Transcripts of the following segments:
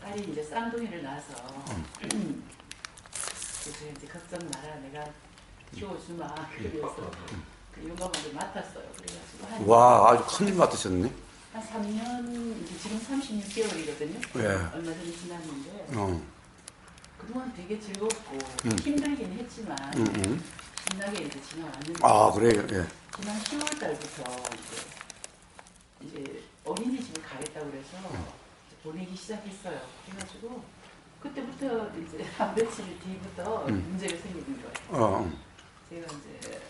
딸이 이제 쌍둥이를 낳아서 그래서 이제 걱정 마라 내가 키워주마 그래서 그 용감하게 맡았어요. 그래가지고 와, 아주 큰일 맡으셨네. 한 3년 이제 지금 36개월이거든요. 예. 얼마 전에 지났는데 그동안 되게 즐겁고 힘들긴 했지만 신나게 이제 지나왔는데 아, 그래요. 예. 지난 10월 달부터 이제 어린이집을 가겠다고 그래서 보내기 시작했어요. 그래가지고 그때부터 이제 한 며칠 뒤부터 문제가 생기는 거예요. 제가 이제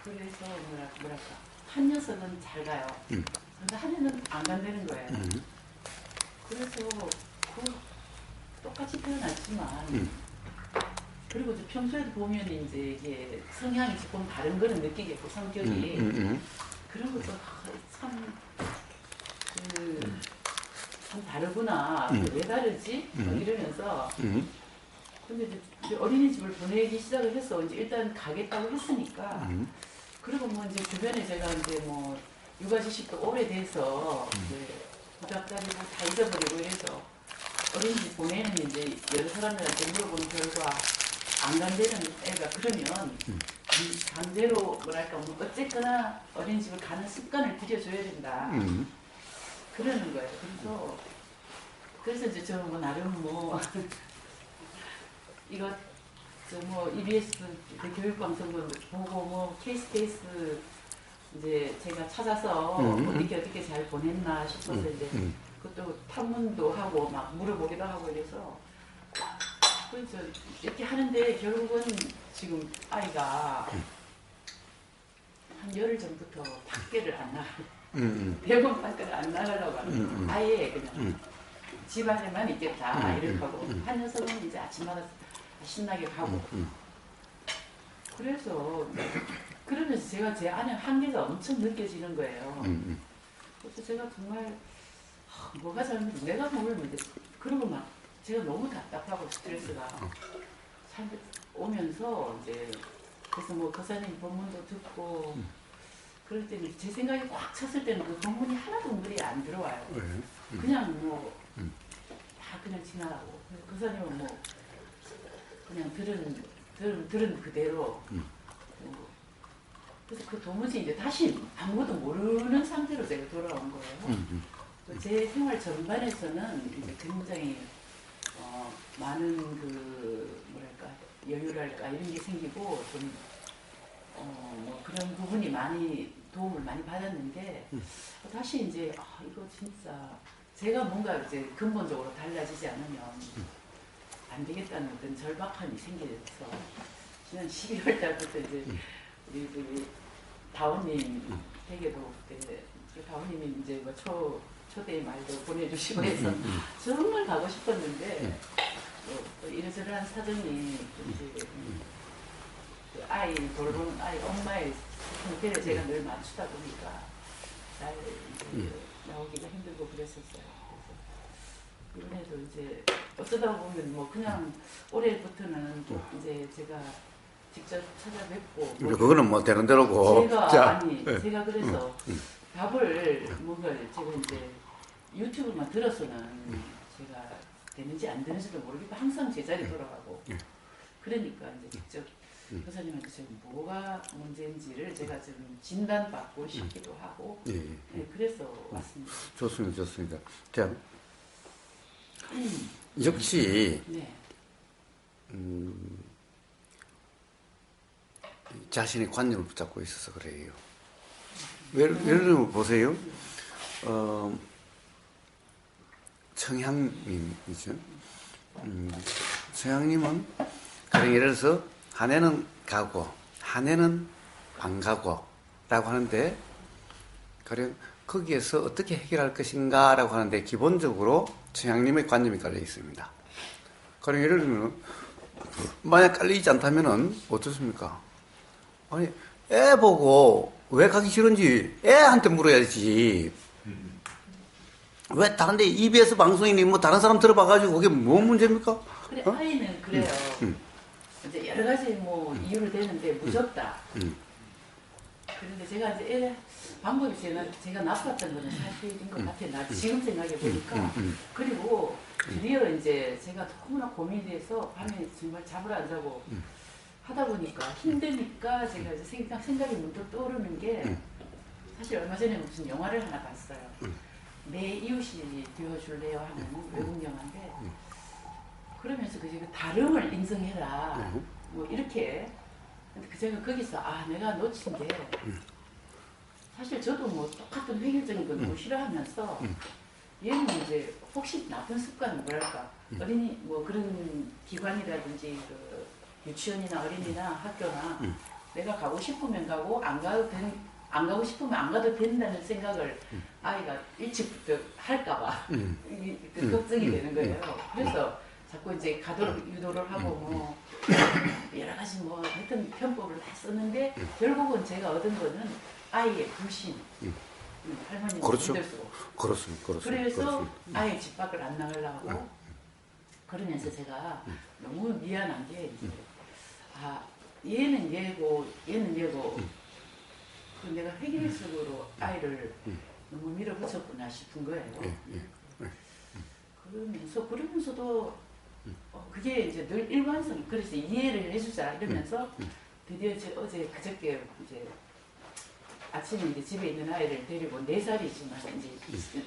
그래서 뭐랄까 한 녀석은 잘 가요. 근데 한 녀석은 안 간다는 거예요. 그래서 그 똑같이 태어났지만 그리고 이제 평소에도 보면 이제 이게 성향이 조금 다른 거는 느끼겠고 성격이 그런 것도 참 참 다르구나. 왜 다르지? 이러면서 근데 이제 어린이집을 보내기 시작을 해서 이제 일단 가겠다고 했으니까 그리고 뭐 이제 주변에 제가 이제 뭐 육아지식도 오래돼서 이제 부닥다리고 다 잊어버리고 이래서 어린이집 보내는 이제 여러 사람들한테 물어본 결과 안 간다는 애가 그러면 강제로 뭐랄까 뭐 어쨌거나 어린이집을 가는 습관을 들여줘야 된다. 그러는 거예요. 그래서 이제 저 뭐 나름 뭐 이거 저 뭐 EBS 그 교육방송도 보고 뭐 케이스 이제 제가 찾아서 어떻게 잘 보냈나 싶어서 이제 그것도 탐문도 하고 막 물어보기도 하고 이래서 그래서 이렇게 하는데 결국은 지금 아이가 한 열흘 전부터 밖에를 안 나가요. 대본 밖에를 안 나가려고 하는 거예요. 아예 그냥 집 안에만 있겠다 이렇게 하고 한 녀석은 이제 아침마다 신나게 가고 그래서 그러면서 제가 제 안에 한계가 엄청 느껴지는 거예요. 그래서 제가 정말 뭐가 잘못돼 내가 뭘 문제 그러고 막 제가 너무 답답하고 스트레스가 오면서 이제 그래서 뭐 거사님 법문도 듣고 그럴 때는 제 생각이 꽉 찼을 때는 그 법문이 하나도 물이 안 들어와요. 그냥 뭐 다 그냥 지나가고 거사님은 뭐 그냥 들은 그대로 그래서 그 도무지 이제 다시 아무것도 모르는 상태로 제가 돌아온 거예요. 제 생활 전반에서는 이제 굉장히 많은 그 뭐랄까 여유랄까 이런 게 생기고 좀 뭐 그런 부분이 많이 도움을 많이 받았는데 다시 이제 이거 진짜 제가 뭔가 이제 근본적으로 달라지지 않으면 안 되겠다는 어떤 절박함이 생겨서 지난 12월 달부터 이제 우리 다운님 댁에도 그때 다운님이 이제 뭐 초대의 말도 보내주시고 해서 정말 가고 싶었는데 또 이러저러한 사정이 이제 그 아이 돌보는 아이 엄마의 형태를 제가 늘 맞추다 보니까 잘 이제 나오기가 힘들고 그랬었어요. 그래서 이번에도 이제 어쩌다 보면 뭐 그냥 올해부터는 이제 제가 직접 찾아뵙고 뭐 그거는 뭐 되는 대로고. 제가 그래서 답을 뭔가 제가 이제 유튜브만 들어서는 제가 되는지 안 되는지도 모르겠고 항상 제자리 돌아가고 그러니까 이제 직접 교사님한테 지금 뭐가 문제인지를 제가 지금 진단받고 싶기도 하고 네, 그래서 왔습니다. 좋습니다. 자, 역시 네. 자신의 관념을 붙잡고 있어서 그래요. 예를 들면 보세요. 청향님이죠. 청향님은 그런 예를 들어서 한 해는 가고 한 해는 안 가고 라고 하는데 그래 거기에서 어떻게 해결할 것인가 라고 하는데 기본적으로 청향님의 관념이 깔려 있습니다. 그럼 예를 들면 만약 깔리지 않다면은 어떻습니까? 아니 애 보고 왜 가기 싫은지 애한테 물어야지. 왜 다른데 EBS 방송이니 뭐 다른 사람 들어봐가지고 그게 뭐 문제입니까? 그래 아이는 그래요. 이제 여러 가지 뭐 이유를 대는데 무섭다. 그런데 제가 이제 방법이 제가 나빴던 거는 사실인 것 같아요. 나 지금 생각해 보니까. 그리고 드디어 이제 제가 너무나 고민이 돼서 밤에 정말 잠을 안 자고 하다 보니까 힘드니까 제가 이제 생각이 문득 떠오르는 게 사실 얼마 전에 무슨 영화를 하나 봤어요. 내 이웃이 되어줄래요 하는 외국 영화인데 그러면서 그 다름을 인정해라 뭐 이렇게 근데 제가 거기서 내가 놓친 게 사실 저도 뭐 똑같은 획일적인 걸 너무 싫어하면서 얘는 이제 혹시 나쁜 습관 뭐랄까 어린이 뭐 그런 기관이라든지 그 유치원이나 어린이나 학교나 내가 가고 싶으면 가고 안 가고 싶으면 안 가도 된다는 생각을 아이가 일찍부터 할까봐 걱정이 되는 거예요. 그래서 자꾸 이제 가도록 유도를 하고 뭐 여러 가지 뭐 하여튼 편법을 다 썼는데 결국은 제가 얻은 거는 아이의 불신. 할머니는 그렇죠. 믿을 수가 없어. 그래서 그래서 아예 집 밖을 안 나가려고 그러면서 제가 너무 미안한 게 이제 얘는 얘고 얘는 얘고 그 내가 획일적으로 아이를 너무 밀어붙였구나 싶은 거예요. 그러면서도 그게 이제 늘 일관성 그래서 이해를 해주자 이러면서 드디어 어제 그저께 이제 아침에 이제 집에 있는 아이를 데리고 4살이지만 이제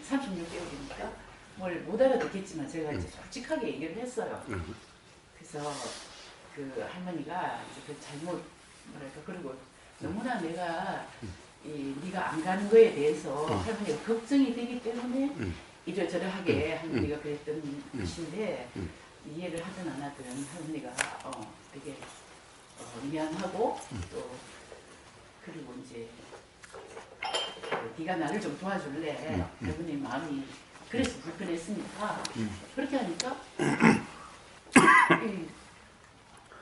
36개월이니까 뭘 못 알아듣겠지만 제가 이제 솔직하게 얘기를 했어요. 그래서 그 할머니가 이제 그 잘못 뭐랄까 그리고 너무나 내가 네가 안 가는 거에 대해서 할머니가 걱정이 되기 때문에 이러저러하게 할머니가 그랬던 것인데 이해를 하든 안 하든 할머니가 되게 미안하고 또 그리고 이제 네가 나를 좀 도와줄래? 할머니 마음이 그래서 불편했으니까 그렇게 하니까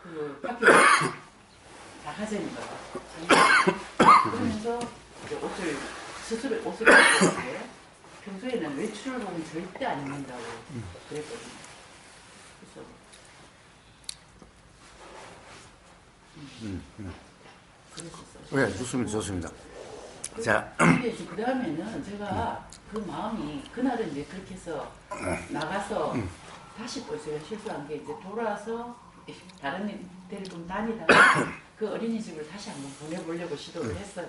그 밖에 나가자는 거야. 그러면서 이제 스스로 옷을 입고 있는데 평소에는 외출을 보면 절대 안 입는다고 그랬거든요. 그래서 좋습니다. 자, 그 다음에는 제가 그 마음이 그날은 이제 그렇게 해서 나가서 다시 또 제가 실수한 게 이제 돌아와서 다른 데를 좀 다니다가 그 어린이집을 다시 한번 보내보려고 시도를 했어요.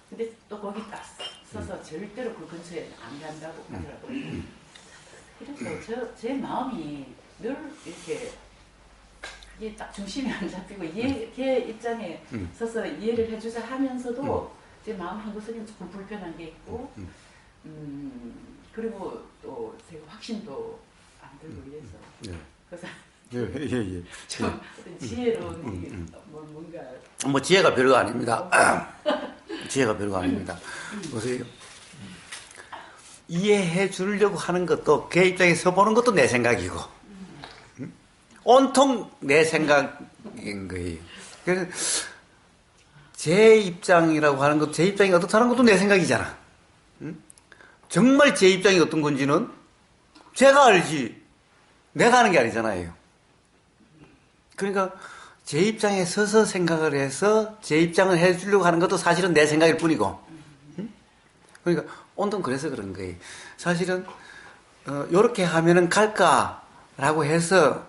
근데 또 거기 딱 서서 절대로 그 근처에 안 간다고 하더라고요. 그래서 제 마음이 늘 이렇게 그게 딱 중심이 안 잡히고 걔 입장에 서서 이해를 해주자 하면서도 제 마음 한구석에 조금 불편한 게 있고 그리고 또 제가 확신도 안 들고 이래서 그래서 좀 어떤 지혜로운 뭔가 뭐 지혜가 별거 아닙니다. 지혜가 별거 아닙니다. 보세요. 이해해 주려고 하는 것도 걔 입장에 서보는 것도 내 생각이고 온통 내 생각인 거예요. 그래서 제 입장이라고 하는 것도 제 입장이 어떻다는 것도 내 생각이잖아. 정말 제 입장이 어떤 건지는 제가 알지 내가 하는 게 아니잖아요. 그러니까 제 입장에 서서 생각을 해서 제 입장을 해주려고 하는 것도 사실은 내 생각일 뿐이고 그러니까 온통 그래서 그런 거예요. 사실은 요렇게 하면은 갈까라고 해서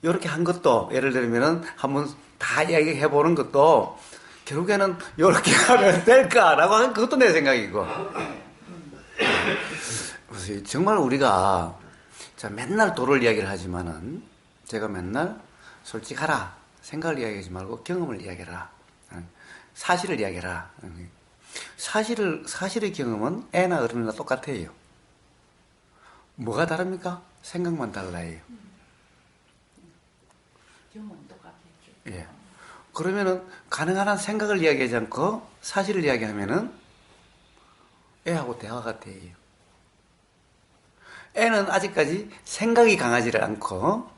요렇게 한 것도 예를 들면은 한번 다 이야기해 보는 것도 결국에는 요렇게 하면 될까라고 하는 그것도 내 생각이고 그래서 정말 우리가 자 맨날 도를 이야기를 하지만은 제가 맨날 솔직하라 생각을 이야기하지 말고 경험을 이야기해라 사실을 이야기해라 사실의 경험은 애나 어른이나 똑같아요. 뭐가 다릅니까? 생각만 달라요. 경험은 똑같겠죠. 예. 그러면은 가능한 한 생각을 이야기하지 않고 사실을 이야기하면은 애하고 대화가 돼요. 애는 아직까지 생각이 강하지를 않고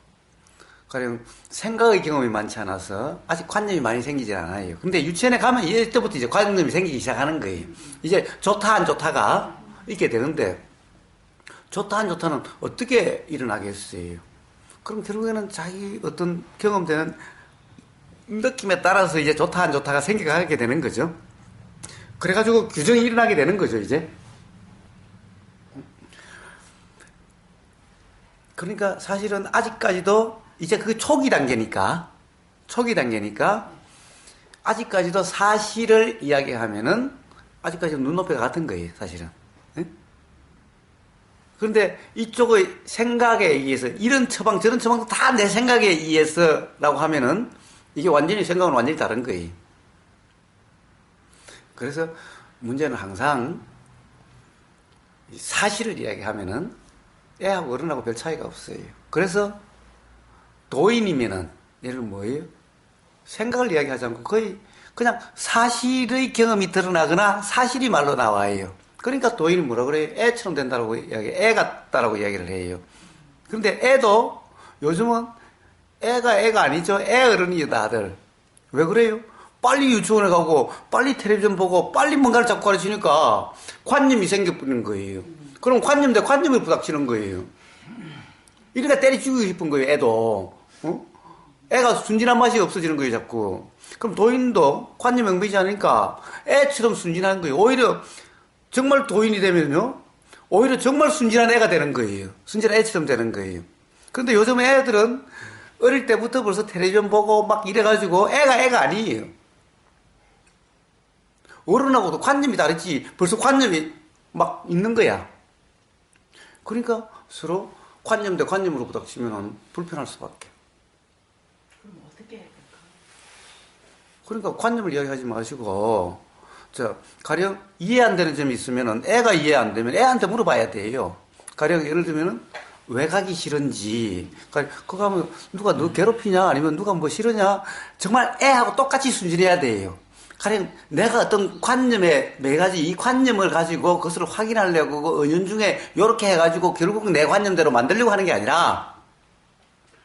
가령 생각의 경험이 많지 않아서 아직 관념이 많이 생기지 않아요. 근데 유치원에 가면 이때부터 이제 관념이 생기기 시작하는 거예요. 이제 좋다 안 좋다가 있게 되는데 좋다 안 좋다는 어떻게 일어나겠어요? 그럼 결국에는 자기 어떤 경험되는 느낌에 따라서 이제 좋다 안 좋다가 생겨가게 되는 거죠. 그래가지고 규정이 일어나게 되는 거죠, 이제. 그러니까 사실은 아직까지도 이제 그 초기 단계니까 아직까지도 사실을 이야기하면은 아직까지도 눈높이가 같은 거예요, 사실은. 응? 그런데 이쪽의 생각에 의해서 이런 처방 저런 처방도 다 내 생각에 의해서라고 하면은 이게 완전히 생각은 완전히 다른 거예요. 그래서 문제는 항상 사실을 이야기하면은 애하고 어른하고 별 차이가 없어요. 그래서 도인이면은 예를 뭐예요? 생각을 이야기하지 않고 거의 그냥 사실의 경험이 드러나거나 사실이 말로 나와요. 그러니까 도인이 뭐라 그래요? 애처럼 된다고 이야기, 애 같다라고 이야기를 해요. 그런데 애도 요즘은 애가 아니죠. 애 어른이요, 다들. 왜 그래요? 빨리 유치원에 가고, 빨리 텔레비전 보고, 빨리 뭔가를 자꾸 가르치니까 관념이 생겨버리는 거예요. 그럼 관념 대 관념을 부닥치는 거예요. 이러니까 때려 죽이고 싶은 거예요, 애도. 어? 애가 순진한 맛이 없어지는 거예요, 자꾸. 그럼 도인도 관념 명백이지 않으니까 애처럼 순진한 거예요. 오히려 정말 도인이 되면요, 오히려 정말 순진한 애가 되는 거예요. 순진한 애처럼 되는 거예요. 그런데 요즘 애들은 어릴 때부터 벌써 텔레비전 보고 막 이래가지고 애가 아니에요. 어른하고도 관념이 다르지 벌써 관념이 막 있는 거야. 그러니까 서로 관념 대 관념으로 부닥치면 불편할 수밖에. 그럼 어떻게 해야 될까? 그러니까 관념을 이야기하지 마시고, 가령 이해 안 되는 점이 있으면은 애가 이해 안 되면 애한테 물어봐야 돼요. 가령 예를 들면은 왜 가기 싫은지, 그거 하면 누가 너 괴롭히냐 아니면 누가 뭐 싫으냐, 정말 애하고 똑같이 순진해야 돼요. 가령 내가 어떤 관념에 매가지 이 관념을 가지고 그것을 확인하려고 그 은연중에 요렇게 해가지고 결국 내 관념대로 만들려고 하는 게 아니라,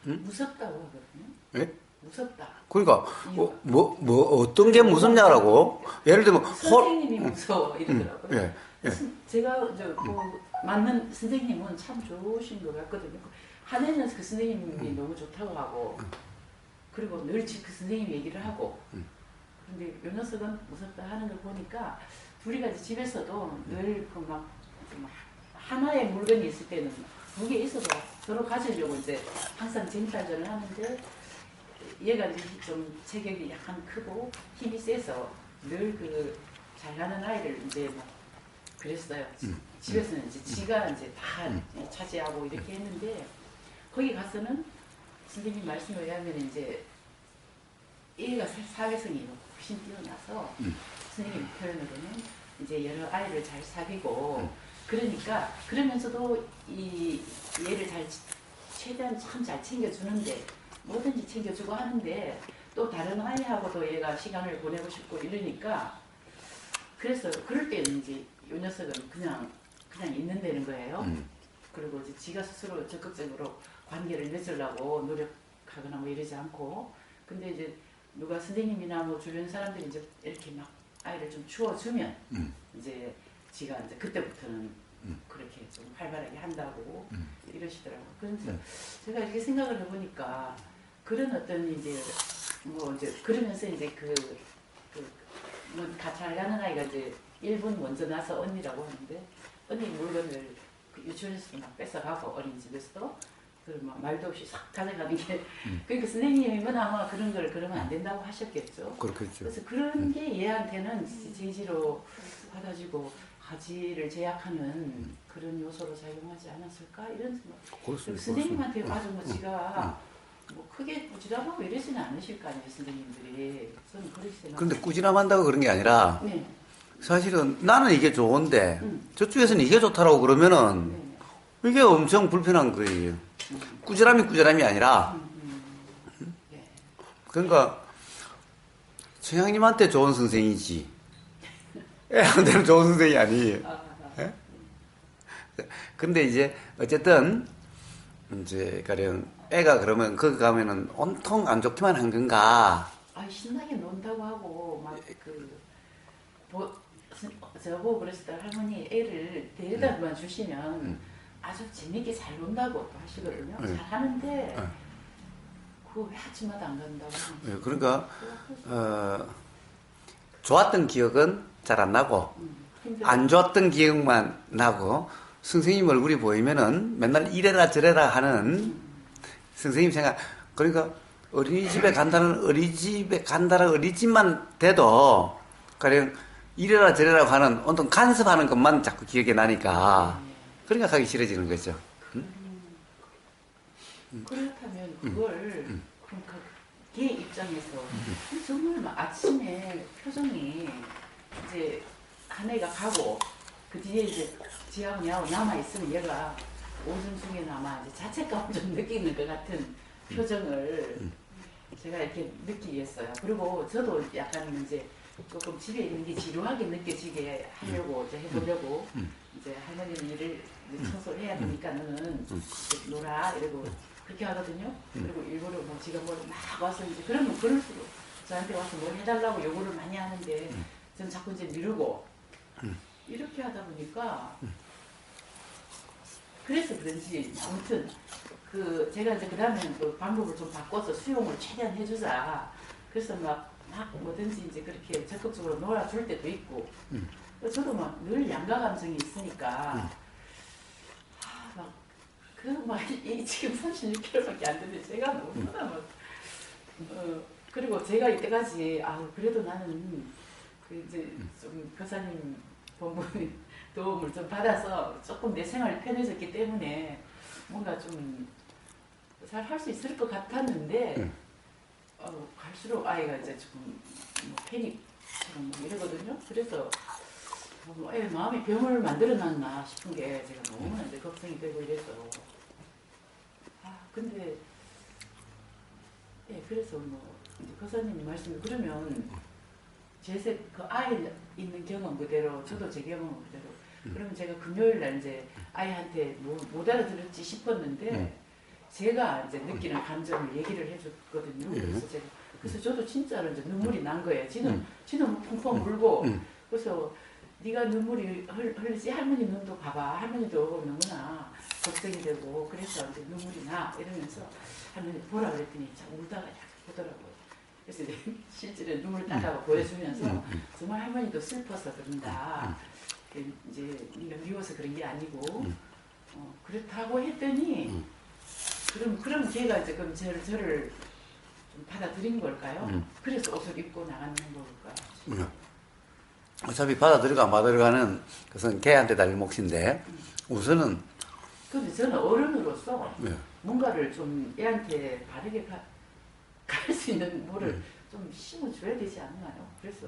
무섭다고 하거든요. 예? 무섭다. 그러니까 어떤 게 무섭냐라고. 예를 들면 선생님이 무서워 이러더라고요. 예, 예. 제가 맞는 선생님은 참 좋으신 것 같거든요. 한해는 그 선생님이 너무 좋다고 하고, 그리고 늘 그 선생님 얘기를 하고. 근데 요 녀석은 무섭다 하는 걸 보니까 둘이가 이제 집에서도 늘 그 막 하나의 물건이 있을 때는 두 개 있어도 서로 가지려고 이제 항상 쟁탈전을 하는데, 얘가 이제 좀 체격이 약간 크고 힘이 세서 늘 그 잘나는 아이를 이제 막 그랬어요. 집에서는 이제 지가 이제 다 차지하고 이렇게 했는데, 거기 가서는 선생님 말씀에 의하면 이제 얘가 사회성이 훨씬 뛰어나서 선생님 표현으로는 이제 여러 아이를 잘 사귀고, 그러니까 그러면서도 이 얘를 최대한 참 잘 챙겨주는데, 뭐든지 챙겨주고 하는데 또 다른 아이하고도 얘가 시간을 보내고 싶고 이러니까, 그래서 그럴 때는 이제 이 녀석은 그냥 있는 데는 거예요. 그리고 이제 지가 스스로 적극적으로 관계를 맺으려고 노력하거나 뭐 이러지 않고, 근데 이제 누가 선생님이나 뭐 주변 사람들이 이제 이렇게 막 아이를 좀 추워주면 이제 지가 이제 그때부터는 그렇게 좀 활발하게 한다고 이러시더라고요. 그래서 제가 이렇게 생각을 해보니까, 그런 어떤 이제 뭐 이제 그러면서 이제 뭐 잘나는 아이가 이제 1분 먼저 나서 언니라고 하는데, 언니 물건을 그 유치원에서도 막 뺏어가고 어린이집에서도 막 말도 없이 싹 가져가는 게, 그러니까 선생님은 아마 그런 걸 그러면 안 된다고 하셨겠죠. 그렇겠죠. 그래서 그런 게 얘한테는 제지로 받아주고 가지를 제약하는 그런 요소로 작용하지 않았을까 이런 생각. 선생님한테 아주 뭐 지가 뭐 크게 꾸지람하고 이러지는 않으실 거 아니에요, 선생님들이. 저는 그렇게 생각해요. 근데 꾸지람한다고 그런 게 아니라, 네. 사실은 나는 이게 좋은데 저쪽에서는 이게 좋다라고 그러면은 이게 엄청 불편한 거예요. 꾸지람이 아니라, 그러니까 최양님한테 좋은 선생이지 애한테는 좋은 선생이 아니에요. 예? 근데 이제 어쨌든 이제 가령 애가 그러면 거기 가면은 온통 안 좋기만 한 건가? 신나게 논다고 하고 막 저보고 그랬을 때 할머니 애를 데려다만 주시면 아주 재밌게 잘 논다고 또 하시거든요. 잘 하는데 그거 왜 아침마다 안 간다고. 그러니까 좋았던 기억은 잘 안 나고 안 좋았던 기억만 나고, 선생님 얼굴이 보이면은 맨날 이래라 저래라 하는 선생님 생각, 그러니까 어린이집에 간다는 어린이집만 돼도 그냥 이래라 저래라 하는 어떤 간섭하는 것만 자꾸 기억에 나니까 그러니까 가기 싫어지는 거죠. 그렇다면 그걸 그럼 걔 입장에서 정말 막 아침에 표정이 이제 한 애가 가고 그 뒤에 이제 지하고 야하고 남아 있으면 얘가 오줌 중에 남아 이제 자책감을 좀 느끼는 것 같은 표정을 제가 이렇게 느끼겠어요. 그리고 저도 약간 이제 조금 집에 있는 게 지루하게 느껴지게 하려고 이제 해보려고 이제 할머니는 일을 이제 청소를 해야 되니까 너는 놀아 이러고 그렇게 하거든요. 그리고 일부러 뭐 지가 막 와서 이제 그러면 그럴수록 저한테 와서 뭘 해달라고 요구를 많이 하는데 저는 자꾸 이제 미루고 이렇게 하다 보니까 그래서 그런지 아무튼 그 제가 이제 그다음에 그 방법을 좀 바꿔서 수용을 최대한 해주자. 그래서 막 뭐든지 이제 그렇게 적극적으로 놀아줄 때도 있고. 저도 막 늘 양가 감정이 있으니까 지금 36kg밖에 안 되는데 제가 너무나 막 그리고 제가 이때까지 그래도 나는 그 이제 좀 교사님 본부님 도움을 좀 받아서 조금 내 생활이 편해졌기 때문에 뭔가 좀 잘 할 수 있을 것 같았는데 갈수록 아이가 이제 조금 뭐 패닉처럼 뭐 이러거든요. 그래서 애 마음이 병을 만들어 놨나 싶은 게 제가 너무나 이제 걱정이 되고 이래서 근데 그래서 뭐 이제 교사님이 말씀을 그러면 그 아이 있는 경험 그대로 저도 제 경험 그대로 그러면 제가 금요일 날 이제 아이한테 못 알아들었지 싶었는데 제가 이제 느끼는 감정을 얘기를 해줬거든요. 그래서 저도 진짜로 이제 눈물이 난 거예요. 지는 펑펑 울고 그래서 네가 눈물이 흘리지 할머니 눈도 봐봐. 할머니도 너무나 걱정이 되고 그래서 이제 눈물이 나 이러면서 할머니 보라 그랬더니 참 울다가 약간 보더라고요. 그래서 이제 실제로 눈물 닦아가 보여주면서 정말 할머니도 슬퍼서 그런다. 이제 네가 미워서 그런 게 아니고 그렇다고 했더니 그럼 걔가 이제 그럼 저를 좀 받아들인 걸까요? 그래서 옷을 입고 나가는 걸까요? 어차피 받아들이고 안 받아들이고는 그것은 걔한테 달릴 몫인데 우선은 근데 저는 어른으로서 뭔가를 좀 애한테 바르게 갈 수 있는 뭐를 좀 심어줘야 되지 않나요? 그래서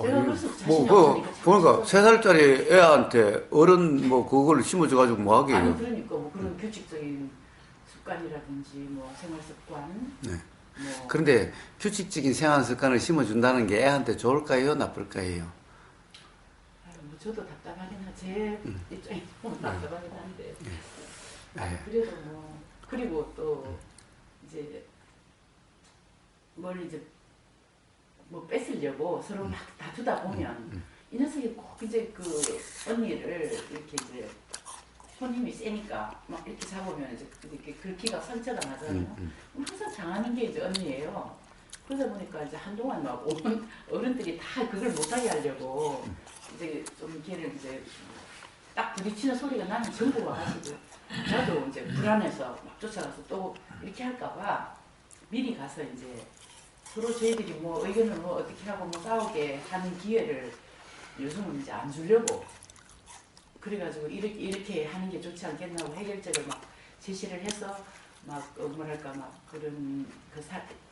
제가 그래서 자신이 없으니까 그러니까 3살짜리 애한테 어른 그걸 심어줘가지고 뭐 하게 아니 그러니까 뭐 그런 규칙적인 습관이라든지 뭐 생활 습관 뭐 그런데 규칙적인 생활 습관을 심어준다는 게 애한테 좋을까요? 나쁠까요? 뭐 저도 답답하긴 제 입장에서 답답하긴 한데 그래도 뭐 그리고 또 이제 뭘 이제 뭐 뺏으려고 서로 막 다투다 보면 이 녀석이 꼭 이제 그 언니를 이렇게 이제 손님이 세니까 막 이렇게 잡으면 이제 이렇게 긁기가 상처가 나잖아요. 항상 당하는 게 이제 언니예요. 그러다 보니까 이제 한동안 막 어른들이 다 그걸 못하게 하려고 이제 좀 걔를 이제 딱 부딪히는 소리가 나는 전부 와가지고 나도 이제 불안해서 막 쫓아가서 또 이렇게 할까봐 미리 가서 이제 서로 저희들이 뭐 의견을 뭐 어떻게 하고 뭐 싸우게 하는 기회를 요즘은 이제 안 주려고 그래가지고 이렇게 하는 게 좋지 않겠나고 해결책을 막 제시를 해서 막 뭐랄까 막 그런 그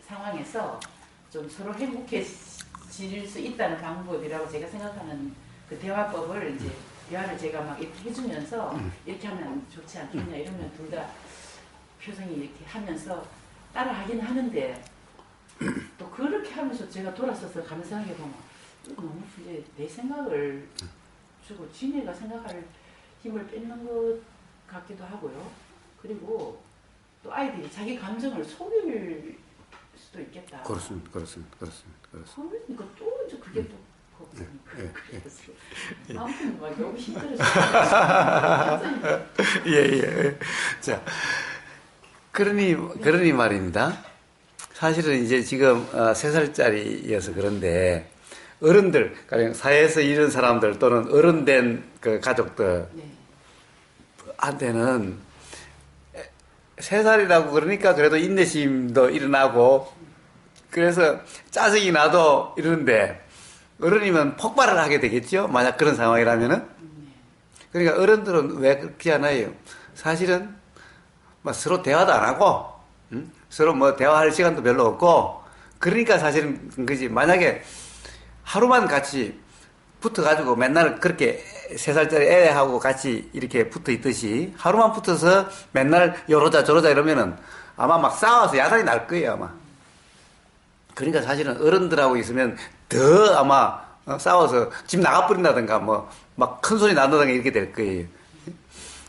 상황에서 좀 서로 행복해질 수 있다는 방법이라고 제가 생각하는 그 대화법을 이제 대화를 제가 막 이렇게 해주면서 이렇게 하면 좋지 않겠냐 이러면 둘 다 표정이 이렇게 하면서 따라하긴 하는데 또 그렇게 하면서 제가 돌아서서 감상해 보면 너무 이제 내 생각을 주고 지네가 생각할 힘을 뺏는 것 같기도 하고요. 그리고 또 아이들이 자기 감정을 속일 수도 있겠다. 그렇습니다. 그러니까 또 이제 그게 또 그래서 아무튼 막 너무 힘들어서 예. 자, 그러니 말입니다. 사실은 이제 지금 3살짜리여서 그런데 어른들, 가령 사회에서 이런 사람들 또는 어른된 그 가족들 한테는 3살이라고 그러니까 그래도 인내심도 일어나고 그래서 짜증이 나도 이러는데 어른이면 폭발을 하게 되겠죠. 만약 그런 상황이라면은. 그러니까 어른들은 왜 그렇게 하나요? 사실은 뭐 서로 대화도 안 하고 서로 뭐 대화할 시간도 별로 없고 그러니까 사실은 그지. 만약에 하루만 같이 붙어가지고 맨날 그렇게 3살짜리 애하고 같이 이렇게 붙어 있듯이 하루만 붙어서 맨날 요러자 저러자 이러면은 아마 막 싸워서 야단이 날 거예요, 아마. 그러니까 사실은 어른들하고 있으면 더 아마 싸워서 집 나가버린다든가 뭐 막 큰 소리 난다든가 이렇게 될 거예요.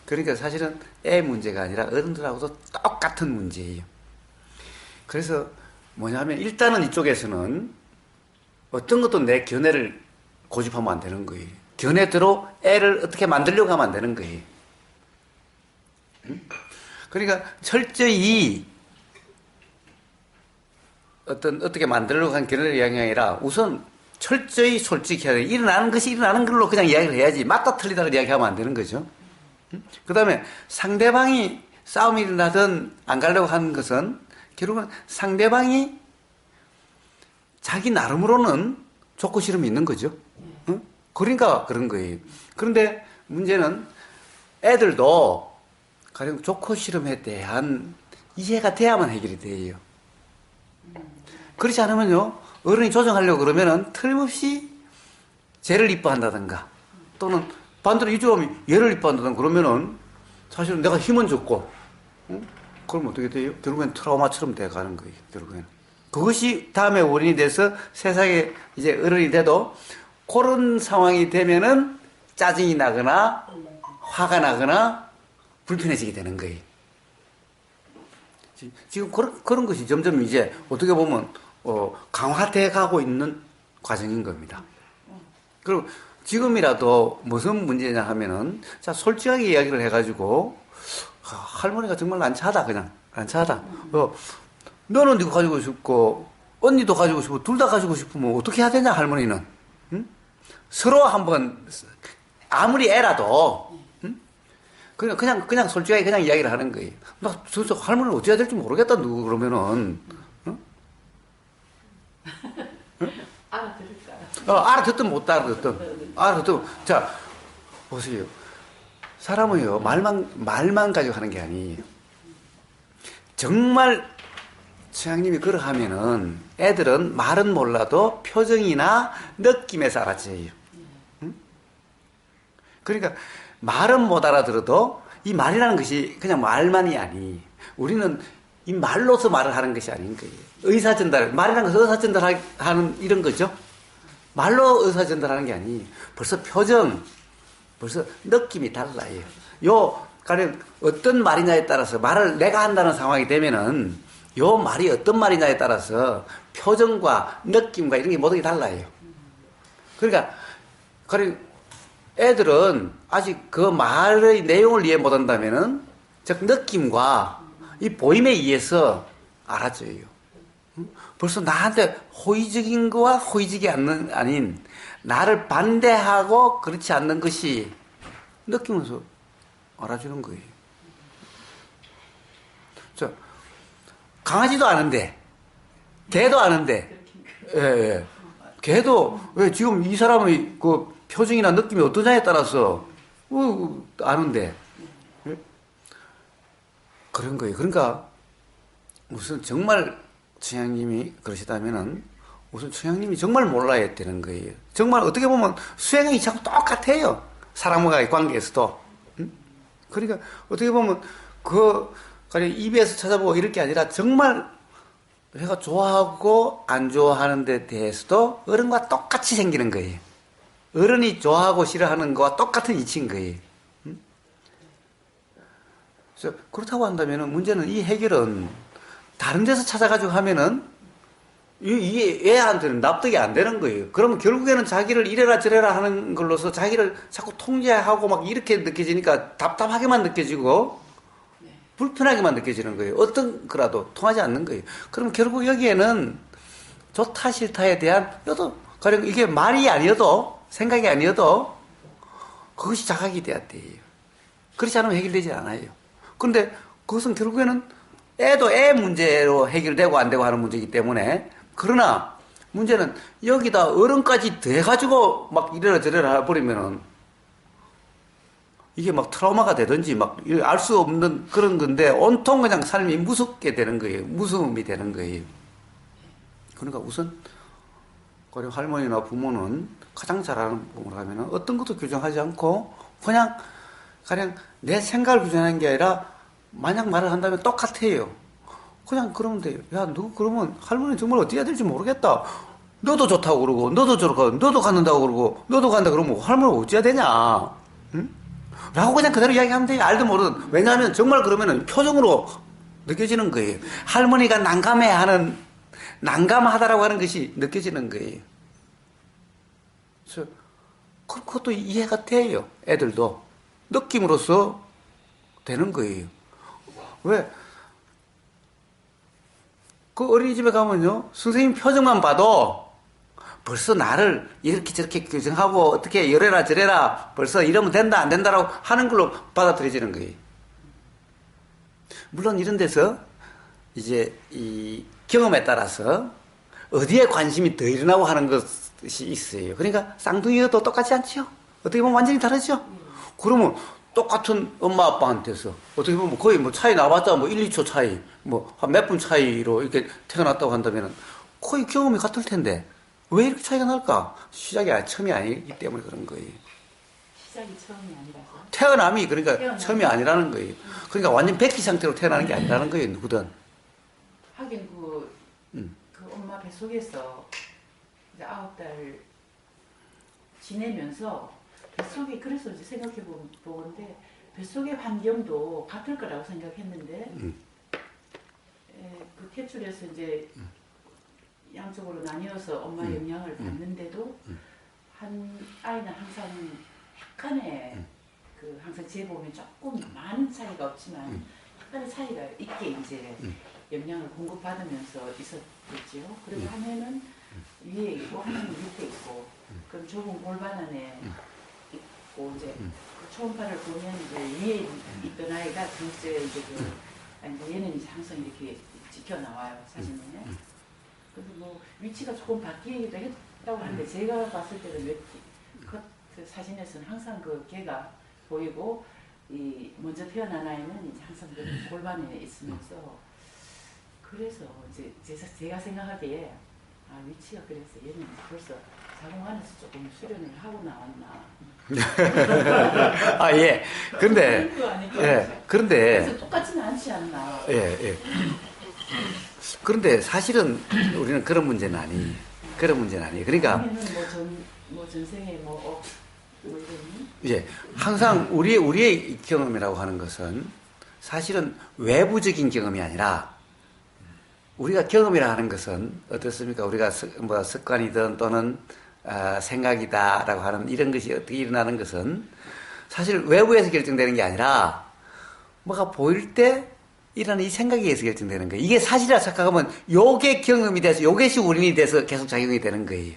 그러니까 사실은 애 문제가 아니라 어른들하고도 똑같은 문제예요. 그래서 뭐냐면 일단은 이쪽에서는 어떤 것도 내 견해를 고집하면 안 되는 거예요. 견해대로 애를 어떻게 만들려고 하면 안 되는 거예요. 그러니까 철저히 어떻게 만들려고 한 견해를 이야기가 아니라 우선 철저히 솔직해야 돼. 일어나는 것이 일어나는 걸로 그냥 이야기를 해야지 맞다 틀리다를 이야기하면 안 되는 거죠. 그 다음에 상대방이 싸움이 일어나든 안 가려고 하는 것은 결국은 상대방이 자기 나름으로는 좋고 싫음이 있는 거죠. 그러니까 그런 거예요. 그런데 문제는 애들도 가령 좋고 싫음에 대한 이해가 돼야만 해결이 돼요. 그렇지 않으면요, 어른이 조정하려고 그러면은 틀림없이 쟤를 이뻐한다든가 또는 반대로 이쪽이 얘를 이뻐한다든가 그러면은 사실은 내가 힘은 줬고, 그럼 어떻게 돼요? 결국엔 트라우마처럼 돼가는 거예요, 결국엔. 그것이 다음에 원인이 돼서 세상에 이제 어른이 돼도 그런 상황이 되면은 짜증이 나거나 화가 나거나 불편해지게 되는 거예요. 지금 그런 것이 점점 이제 어떻게 보면 강화돼 가고 있는 과정인 겁니다. 그리고 지금이라도 무슨 문제냐 하면은 자 솔직하게 이야기를 해가지고 할머니가 정말 난처하다 그냥 난처하다. 너는 이거 가지고 싶고 언니도 가지고 싶고 둘 다 가지고 싶으면 어떻게 해야 되냐 할머니는. 응? 서로 한번 아무리 애라도 그냥 솔직하게 그냥 이야기를 하는 거예요. 나 진짜 할머니는 어찌해야 될지 모르겠다 누구 그러면은 알아들을까요? 알아듣든 못 알아듣든 자 보세요. 사람은요 말만 가지고 하는 게 아니에요. 정말 최양님이 그러하면은 애들은 말은 몰라도 표정이나 느낌에서 알아채요. 그러니까 말은 못 알아들어도 이 말이라는 것이 그냥 말만이 아니. 우리는 이 말로서 말을 하는 것이 아닌 거예요. 의사전달, 말이라는 것은 의사전달하는 이런 거죠. 말로 의사전달하는 게 아니. 벌써 표정, 벌써 느낌이 달라요. 가령 어떤 말이냐에 따라서 말을 내가 한다는 상황이 되면은 요 말이 어떤 말이냐에 따라서 표정과 느낌과 이런 게 모든 게 달라요. 그러니까 가령 애들은 아직 그 말의 내용을 이해 못한다면은 즉 느낌과 이 보임에 의해서 알아줘요. 벌써 나한테 호의적인 거와 호의적이 아닌 나를 반대하고 그렇지 않는 것이 느끼면서 알아주는 거예요. 강아지도 아는데 개도 아는데 예. 개도 왜 지금 이 사람의 그 표정이나 느낌이 어떠냐에 따라서 아는데 그런 거예요. 그러니까 우선 정말 청양님이 그러시다면은 우선 청양님이 정말 몰라야 되는 거예요. 정말 어떻게 보면 수행이 자꾸 똑같아요. 사람과의 관계에서도. 그러니까 어떻게 보면 그냥 입에서 찾아보고 이럴 게 아니라 정말 내가 좋아하고 안 좋아하는 데 대해서도 어른과 똑같이 생기는 거예요. 어른이 좋아하고 싫어하는 거와 똑같은 이치인 거예요. 그래서 그렇다고 한다면 문제는 이 해결은 다른 데서 찾아가지고 하면은 이 애한테는 납득이 안 되는 거예요. 그러면 결국에는 자기를 이래라 저래라 하는 걸로서 자기를 자꾸 통제하고 막 이렇게 느껴지니까 답답하게만 느껴지고 불편하게만 느껴지는 거예요. 어떤 거라도 통하지 않는 거예요. 그럼 결국 여기에는 좋다 싫다에 대한 가령 이게 말이 아니어도 생각이 아니어도 그것이 자각이 돼야 돼요. 그렇지 않으면 해결되지 않아요. 그런데 그것은 결국에는 애도 애 문제로 해결되고 안 되고 하는 문제이기 때문에, 그러나 문제는 여기다 어른까지 더해가지고 막 이래라 저래라 해버리면은 이게 막 트라우마가 되든지 막 알 수 없는 그런 건데 온통 그냥 삶이 무섭게 되는 거예요. 무서움이 되는 거예요. 그러니까 우선 그리고 할머니나 부모는 가장 잘하는 부모를 하면은 어떤 것도 규정하지 않고 그냥 내 생각을 규정하는 게 아니라 만약 말을 한다면 똑같아요. 그냥 그러면 돼요. 야, 너 그러면 할머니 정말 어떻게 해야 될지 모르겠다. 너도 좋다고 그러고 너도 저러고 너도 갖는다고 그러고 너도 간다 그러면 할머니 어찌해야 되냐? 응? 라고 그냥 그대로 이야기하면 돼요. 알든 모르든. 왜냐하면 정말 그러면은 표정으로 느껴지는 거예요. 할머니가 난감하다라고 하는 것이 느껴지는 거예요. 그래서 그것도 이해가 돼요. 애들도. 느낌으로써 되는 거예요. 왜? 그 어린이집에 가면요, 선생님 표정만 봐도 벌써 나를 이렇게 저렇게 규정하고 어떻게 이래라 저래라 벌써 이러면 된다 안 된다라고 하는 걸로 받아들여지는 거예요. 물론 이런 데서 이제 이 경험에 따라서 어디에 관심이 더 일어나고 하는 것이 있어요. 그러니까 쌍둥이여도 똑같지 않죠? 어떻게 보면 완전히 다르죠? 그러면 똑같은 엄마 아빠한테서 어떻게 보면 거의 뭐 차이 나봤자 뭐 1, 2초 차이, 뭐 한 몇 분 차이로 이렇게 태어났다고 한다면 거의 경험이 같을 텐데 왜 이렇게 차이가 날까? 시작이 처음이 아니기 때문에 그런 거예요. 시작이 처음이 아니라서? 태어남이 그러니까 처음이 아니라는 거예요. 그러니까 완전 백기 상태로 태어나는 게 아니라는 거예요, 누구든. 하긴 그 엄마 뱃속에서 이제 9달 지내면서 뱃속에, 그래서 이제 생각해 보건데 뱃속의 환경도 같을 거라고 생각했는데 그 퇴출해서 이제 양쪽으로 나뉘어서 엄마 영향을 받는데도 한 아이는 항상 약간의 그 항상 재보면 조금 많은 차이가 없지만 약간의 차이가 있게 이제 영향을 공급받으면서 있었겠지요. 그리고 한 해는 위에 있고 한 해는 밑에 있고, 그럼 좁은 골반 안에 있고 이제 그 초음파를 보면 이제 위에 있던 아이가 둘째 이제 아니 얘는 이제 항상 이렇게 찍혀 나와요, 사진에. 그래서 뭐 위치가 조금 바뀌기도 했다고 하는데 제가 봤을 때는 그 사진에서는 항상 그 개가 보이고 이 먼저 태어난 아이는 이제 항상 그 골반에 있으면서, 그래서 이제 제가 생각하기에 위치가 그래서 얘는 벌써 자궁 안에서 조금 수련을 하고 나왔나. 예. 근데 그런데 그래서 똑같지는 않지 않나. 예. 그런데 사실은 우리는 그런 문제는 아니에요. 그러니까 뭐 전생에 뭐 이러니? 예, 항상 우리의 경험이라고 하는 것은 사실은 외부적인 경험이 아니라 우리가 경험이라 하는 것은 어떻습니까? 우리가 뭐 습관이든 또는 생각이다라고 하는 이런 것이 어떻게 일어나는 것은 사실 외부에서 결정되는 게 아니라 뭐가 보일 때 일어나는 이 생각에 의해서 결정되는 거예요. 이게 사실이라 착각하면 요게 경험이 돼서 요것이 원인이 돼서 계속 작용이 되는 거예요.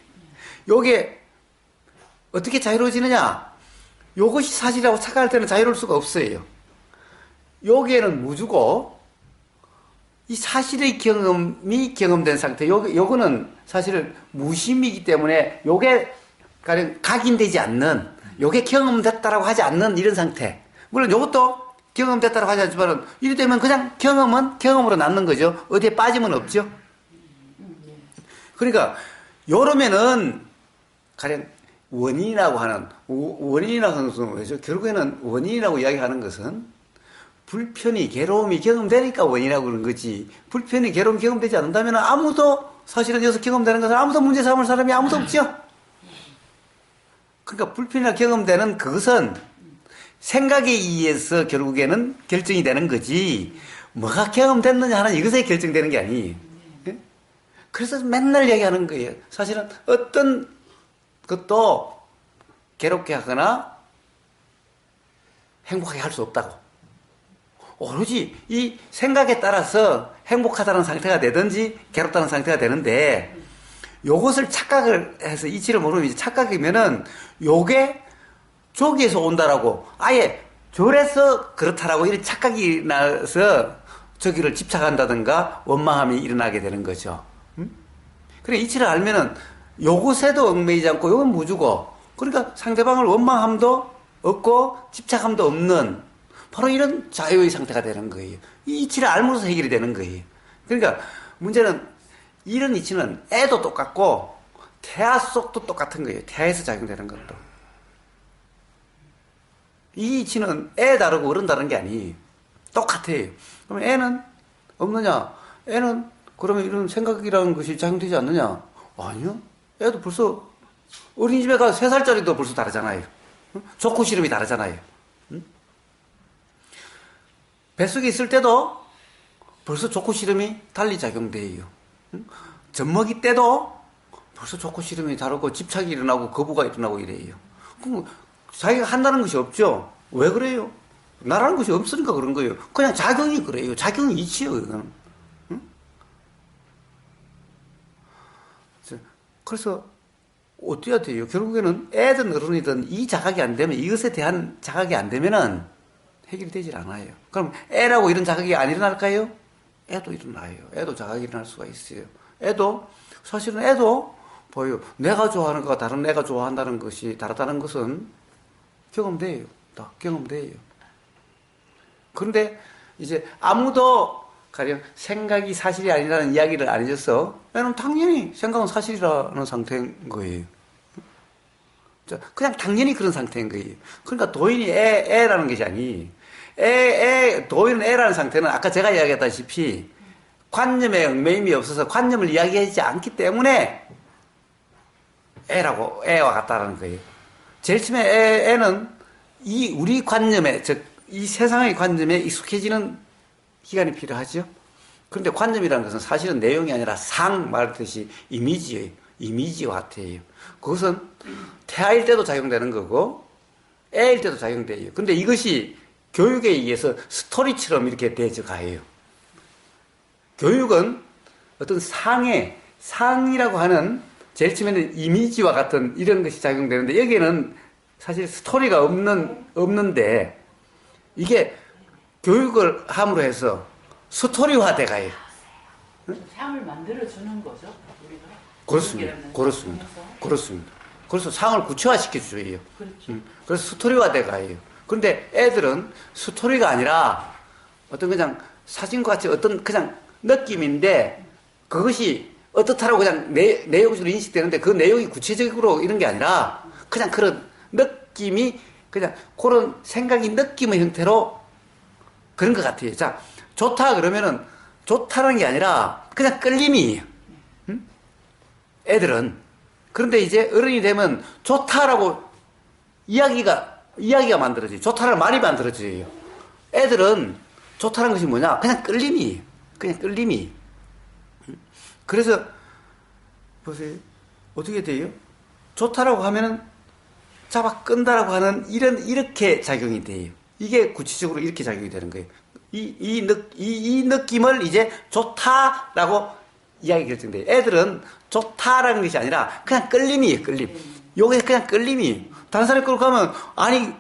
요게 어떻게 자유로워지느냐? 요것이 사실이라고 착각할 때는 자유로울 수가 없어요. 요게는 무주고 이 사실의 경험이 경험된 상태, 요거는 사실은 무심이기 때문에 요게 가령 각인되지 않는, 요게 경험됐다라고 하지 않는 이런 상태. 물론 요것도 경험됐다라고 하지 않지만 이리 되면 그냥 경험은 경험으로 남는 거죠. 어디에 빠짐은 없죠. 그러니까 요러면은 가령 원인이라고 하는 것은 뭐죠? 결국에는 원인이라고 이야기하는 것은 불편이, 괴로움이 경험되니까 원인이라고 그러는 거지. 불편이, 괴로움이 경험되지 않는다면 아무도, 사실은 여기서 경험되는 것은 아무도 문제 삼을 사람이 아무도 없죠. 그러니까 불편이나 경험되는 그것은 생각에 의해서 결국에는 결정이 되는 거지, 뭐가 경험됐느냐 하는 이것에 결정되는 게 아니에요. 그래서 맨날 얘기하는 거예요. 사실은 어떤 것도 괴롭게 하거나 행복하게 할 수 없다고. 오로지 이 생각에 따라서 행복하다는 상태가 되든지 괴롭다는 상태가 되는데, 요것을 착각을 해서 이치를 모르면 이제 착각이면은 요게 저기에서 온다라고 아예 저래서 그렇다라고 이런 착각이 나서 저기를 집착한다든가 원망함이 일어나게 되는 거죠. 그래, 이치를 알면은 요것에도 얽매이지 않고 요건 무주고, 그러니까 상대방을 원망함도 없고 집착함도 없는 바로 이런 자유의 상태가 되는 거예요. 이 이치를 알면서 해결이 되는 거예요. 그러니까 문제는 이런 이치는 애도 똑같고 태아 속도 똑같은 거예요. 태아에서 작용되는 것도. 이 이치는 애 다르고 어른 다른 게 아니에요. 똑같아요. 그럼 애는 없느냐? 애는 그러면 이런 생각이라는 것이 작용되지 않느냐? 아니요. 애도 벌써 어린이집에 가서 3살짜리도 벌써 다르잖아요. 좋고 싫음이 다르잖아요. 뱃속에 있을 때도 벌써 좋고 싫음이 달리 작용돼요. 젖먹이 때도 벌써 좋고 싫음이 다르고 집착이 일어나고 거부가 일어나고 이래요. 그럼 자기가 한다는 것이 없죠. 왜 그래요? 나라는 것이 없으니까 그런 거예요. 그냥 작용이 그래요. 작용이 이치예요. 이거는. 그래서 어떻게 해야 돼요? 결국에는 애든 어른이든 이 자각이 안 되면, 이것에 대한 자각이 안 되면은 해결이 되질 않아요. 그럼 애라고 이런 자각이 안 일어날까요? 애도 일어나요. 애도 자각이 일어날 수가 있어요. 애도 사실은 애도 보여요. 내가 좋아하는 거가 다른 애가 좋아한다는 것이 다르다는 것은 경험돼요. 다 경험돼요. 그런데 이제 아무도 가령 생각이 사실이 아니라는 이야기를 안 해줘서 애는 당연히 생각은 사실이라는 상태인 거예요. 그냥 당연히 그런 상태인 거예요. 그러니까 도인이 애라는 것이 아니, 도인은 애라는 상태는 아까 제가 이야기했다시피 관념에 얽매임이 없어서 관념을 이야기하지 않기 때문에 애와 같다라는 거예요. 제일 처음에 애는 우리 관념에, 즉, 이 세상의 관념에 익숙해지는 기간이 필요하죠. 그런데 관념이라는 것은 사실은 내용이 아니라 말했듯이 이미지와 같아요. 그것은 태아일 때도 작용되는 거고, 애일 때도 작용돼요. 근데 이것이 교육에 의해서 스토리처럼 이렇게 되어가요. 교육은 어떤 상이라고 하는 제일 처음에는 이미지와 같은 이런 것이 작용되는데, 여기에는 사실 스토리가 없는데, 이게 교육을 함으로 해서 스토리화 돼가요. 상을 만들어주는 거죠, 우리가. 그렇습니다. 그래서 상을 구체화시켜줘요. 그렇죠. 그래서 스토리화 돼가요. 그런데 애들은 스토리가 아니라 어떤 그냥 사진과 같이 어떤 그냥 느낌인데, 그것이 어떻다라고 그냥 내용적으로 인식되는데, 그 내용이 구체적으로 이런 게 아니라 그냥 그런 느낌이 그냥 그런 생각이 느낌의 형태로 그런 것 같아요. 자, 좋다 그러면은 좋다는 게 아니라 그냥 끌림이에요. 애들은. 그런데 이제 어른이 되면 좋다라고 이야기가 만들어져요. 좋다라는 말이 만들어져요. 애들은 좋다는 것이 뭐냐? 그냥 끌림이에요. 그냥 끌림이. 그래서 보세요. 어떻게 돼요? 좋다라고 하면은 잡아 끈다라고 하는 이렇게 작용이 돼요. 이게 구체적으로 이렇게 작용이 되는 거예요. 이 느낌을 이제 좋다라고 이야기 결정돼요. 애들은 좋다라는 것이 아니라 그냥 끌림이에요, 끌림. 요게 그냥 끌림이에요. 다른 사람이 끌고 가면, 아니,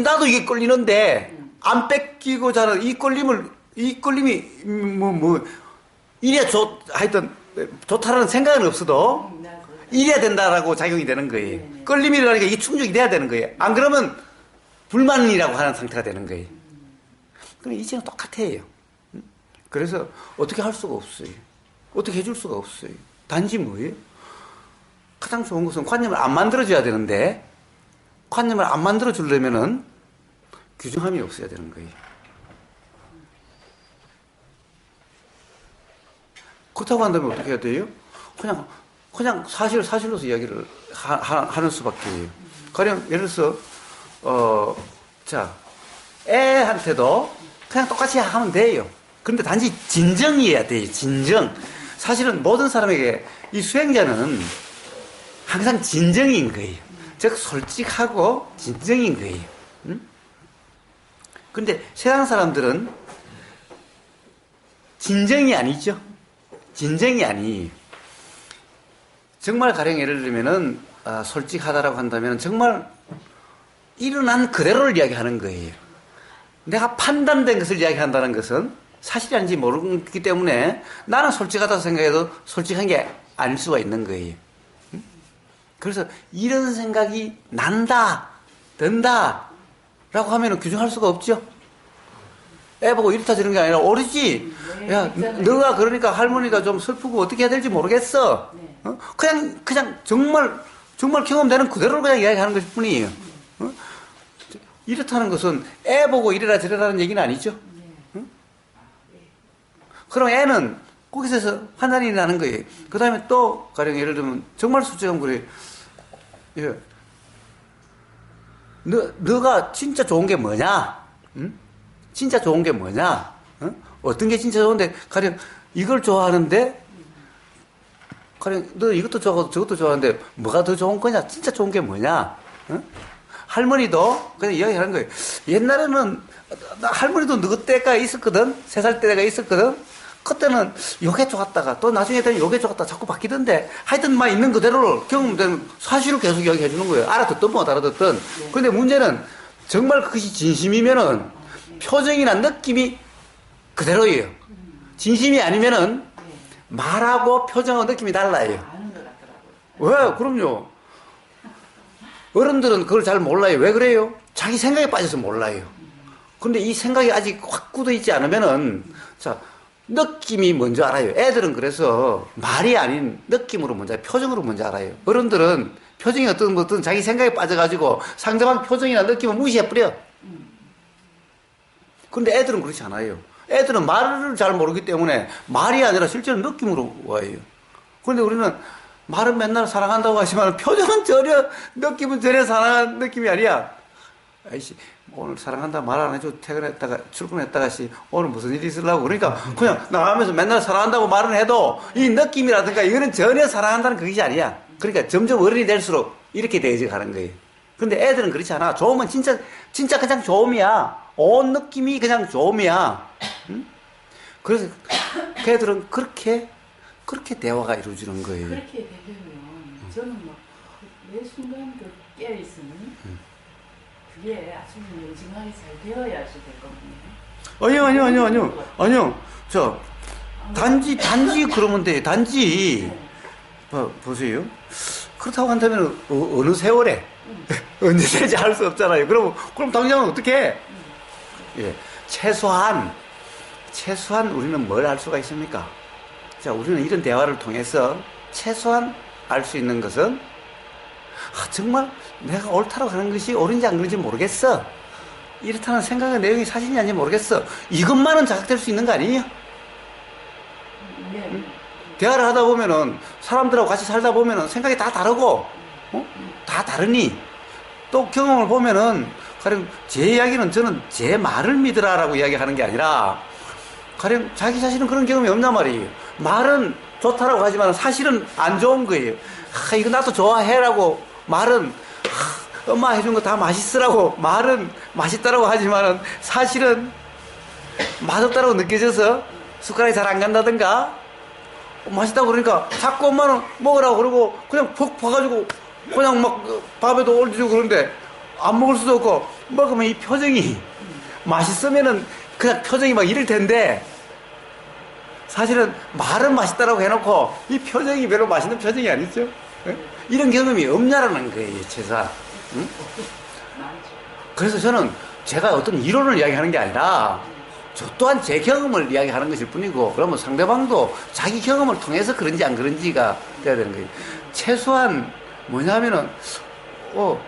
나도 이게 끌리는데, 안 뺏기고자 하는 이 끌림이, 이래야 하여튼, 좋다라는 생각은 없어도, 이래야 된다라고 작용이 되는 거예요. 끌림이라는 게 이게 충족이 돼야 되는 거예요. 안 그러면 불만이라고 하는 상태가 되는 거예요. 그럼 이제는 똑같아요. 그래서 어떻게 할 수가 없어요. 어떻게 해줄 수가 없어요. 단지 뭐예요? 가장 좋은 것은 관념을 안 만들어줘야 되는데, 관념을 안 만들어주려면은 규정함이 없어야 되는 거예요. 그렇다고 한다면 어떻게 해야 돼요? 그냥 사실로서 이야기를 하는 수밖에 해요. 가령, 예를 들어서, 애한테도 그냥 똑같이 하면 돼요. 그런데 단지 진정이어야 돼요, 진정. 사실은 모든 사람에게 이 수행자는 항상 진정인 거예요. 즉, 솔직하고 진정인 거예요. 근데 세상 사람들은 진정이 아니죠. 진정이 아니에요. 정말 가령 예를 들면은 솔직하다라고 한다면 정말 일어난 그대로를 이야기하는 거예요. 내가 판단된 것을 이야기한다는 것은 사실이 아닌지 모르기 때문에 나는 솔직하다고 생각해도 솔직한 게 아닐 수가 있는 거예요. 그래서 이런 생각이 난다, 든다 라고 하면 규정할 수가 없죠. 애 보고 이렇다 저런 게 아니라 오르지. 야, 너가 그러니까 할머니가 좀 슬프고 어떻게 해야 될지 모르겠어. 그냥 정말 경험되는 그대로 그냥 이야기하는 것일 뿐이에요. 이렇다는 것은 애 보고 이래라 저래라는 얘기는 아니죠. 그럼 애는 거기서 판단이 나는 거예요. 그 다음에 또 가령 예를 들면 정말 솔직한 거예요. 예. 너가 진짜 좋은 게 뭐냐? 응? 진짜 좋은 게 뭐냐? 응? 어떤 게 진짜 좋은데 가령 이걸 좋아하는데 가령 너 이것도 좋아하고 저것도 좋아하는데 뭐가 더 좋은 거냐? 진짜 좋은 게 뭐냐? 응? 할머니도 그냥 이야기하는 거예요. 옛날에는 할머니도 너그 때가 있었거든. 3살 때가 있었거든. 그때는 요게 좋았다가 또 나중에 되면 요게 좋았다가 자꾸 바뀌던데 하여튼 막 있는 그대로 경험된 사실을 계속 이야기해 주는 거예요. 알아듣든 못 알아듣든. 그런데 문제는 정말 그것이 진심이면은 표정이나 느낌이 그대로예요. 진심이 아니면은 말하고 표정하고 느낌이 달라요. 왜? 그럼요. 어른들은 그걸 잘 몰라요. 왜 그래요? 자기 생각에 빠져서 몰라요. 근데 이 생각이 아직 확 굳어 있지 않으면은 자 느낌이 먼저 알아요. 애들은 그래서 말이 아닌 느낌으로 먼저 표정으로 먼저 알아요. 어른들은 표정이 어떤 것든 자기 생각에 빠져가지고 상대방 표정이나 느낌을 무시해버려. 근데 애들은 그렇지 않아요. 애들은 말을 잘 모르기 때문에 말이 아니라 실제로 느낌으로 와요. 그런데 우리는 말은 맨날 사랑한다고 하지만 표정은 전혀 느낌은 전혀 사랑하는 느낌이 아니야. 아이씨 오늘 사랑한다 말 안 해주고 퇴근했다가 출근했다가 오늘 무슨 일이 있으려고 그러니까 그냥 나가면서 맨날 사랑한다고 말은 해도 이 느낌이라든가 이거는 전혀 사랑한다는 그것이 아니야. 그러니까 점점 어른이 될수록 이렇게 되어져 가는 거예요. 근데 애들은 그렇지 않아. 좋으면 진짜 그냥 좋음이야. 온 느낌이 그냥 좋음이야. 응? 그래서 그 애들은 그렇게 대화가 이루어지는 거예요. 그렇게 되려면 저는 막 매 순간 그 깨어있으면 그게 아주 명징하게 잘 되어야지 될 거거든요. 아니요. 단지 그러면 돼. 단지 보세요. 그렇다고 한다면 어느 세월에 언제 될지 알 수 없잖아요. 그럼 당장은 어떻게 해? 예, 최소한 우리는 뭘 알 수가 있습니까? 자, 우리는 이런 대화를 통해서 최소한 알 수 있는 것은 정말 내가 옳다고 하는 것이 옳은지 안 그런지 모르겠어. 이렇다는 생각의 내용이 사실이 아닌지 모르겠어. 이것만은 자각될 수 있는 거 아니에요? 응? 대화를 하다 보면은 사람들하고 같이 살다 보면은 생각이 다 다르고 다 다르니 또 경험을 보면은 가령 제 이야기는 저는 제 말을 믿으라라고 이야기하는 게 아니라 가령 자기 자신은 그런 경험이 없단 말이에요. 말은 좋다라고 하지만 사실은 안 좋은 거예요. 이거 나도 좋아해라고 말은 엄마 해준 거 다 맛있으라고 말은 맛있다라고 하지만은 사실은 맛없다라고 느껴져서 숟가락이 잘 안 간다든가 맛있다고 그러니까 자꾸 엄마는 먹으라고 그러고 그냥 푹 봐가지고 그냥 막 밥에도 올려주고 그러는데 안 먹을 수도 없고 먹으면 이 표정이 맛있으면은 그냥 표정이 막 이럴 텐데 사실은 말은 맛있다라고 해놓고 이 표정이 별로 맛있는 표정이 아니죠. 네? 이런 경험이 없냐라는 거예요, 최소한. 응? 그래서 저는 제가 어떤 이론을 이야기하는 게 아니라 저 또한 제 경험을 이야기하는 것일 뿐이고 그러면 상대방도 자기 경험을 통해서 그런지 안 그런지가 돼야 되는 거예요. 최소한 뭐냐면은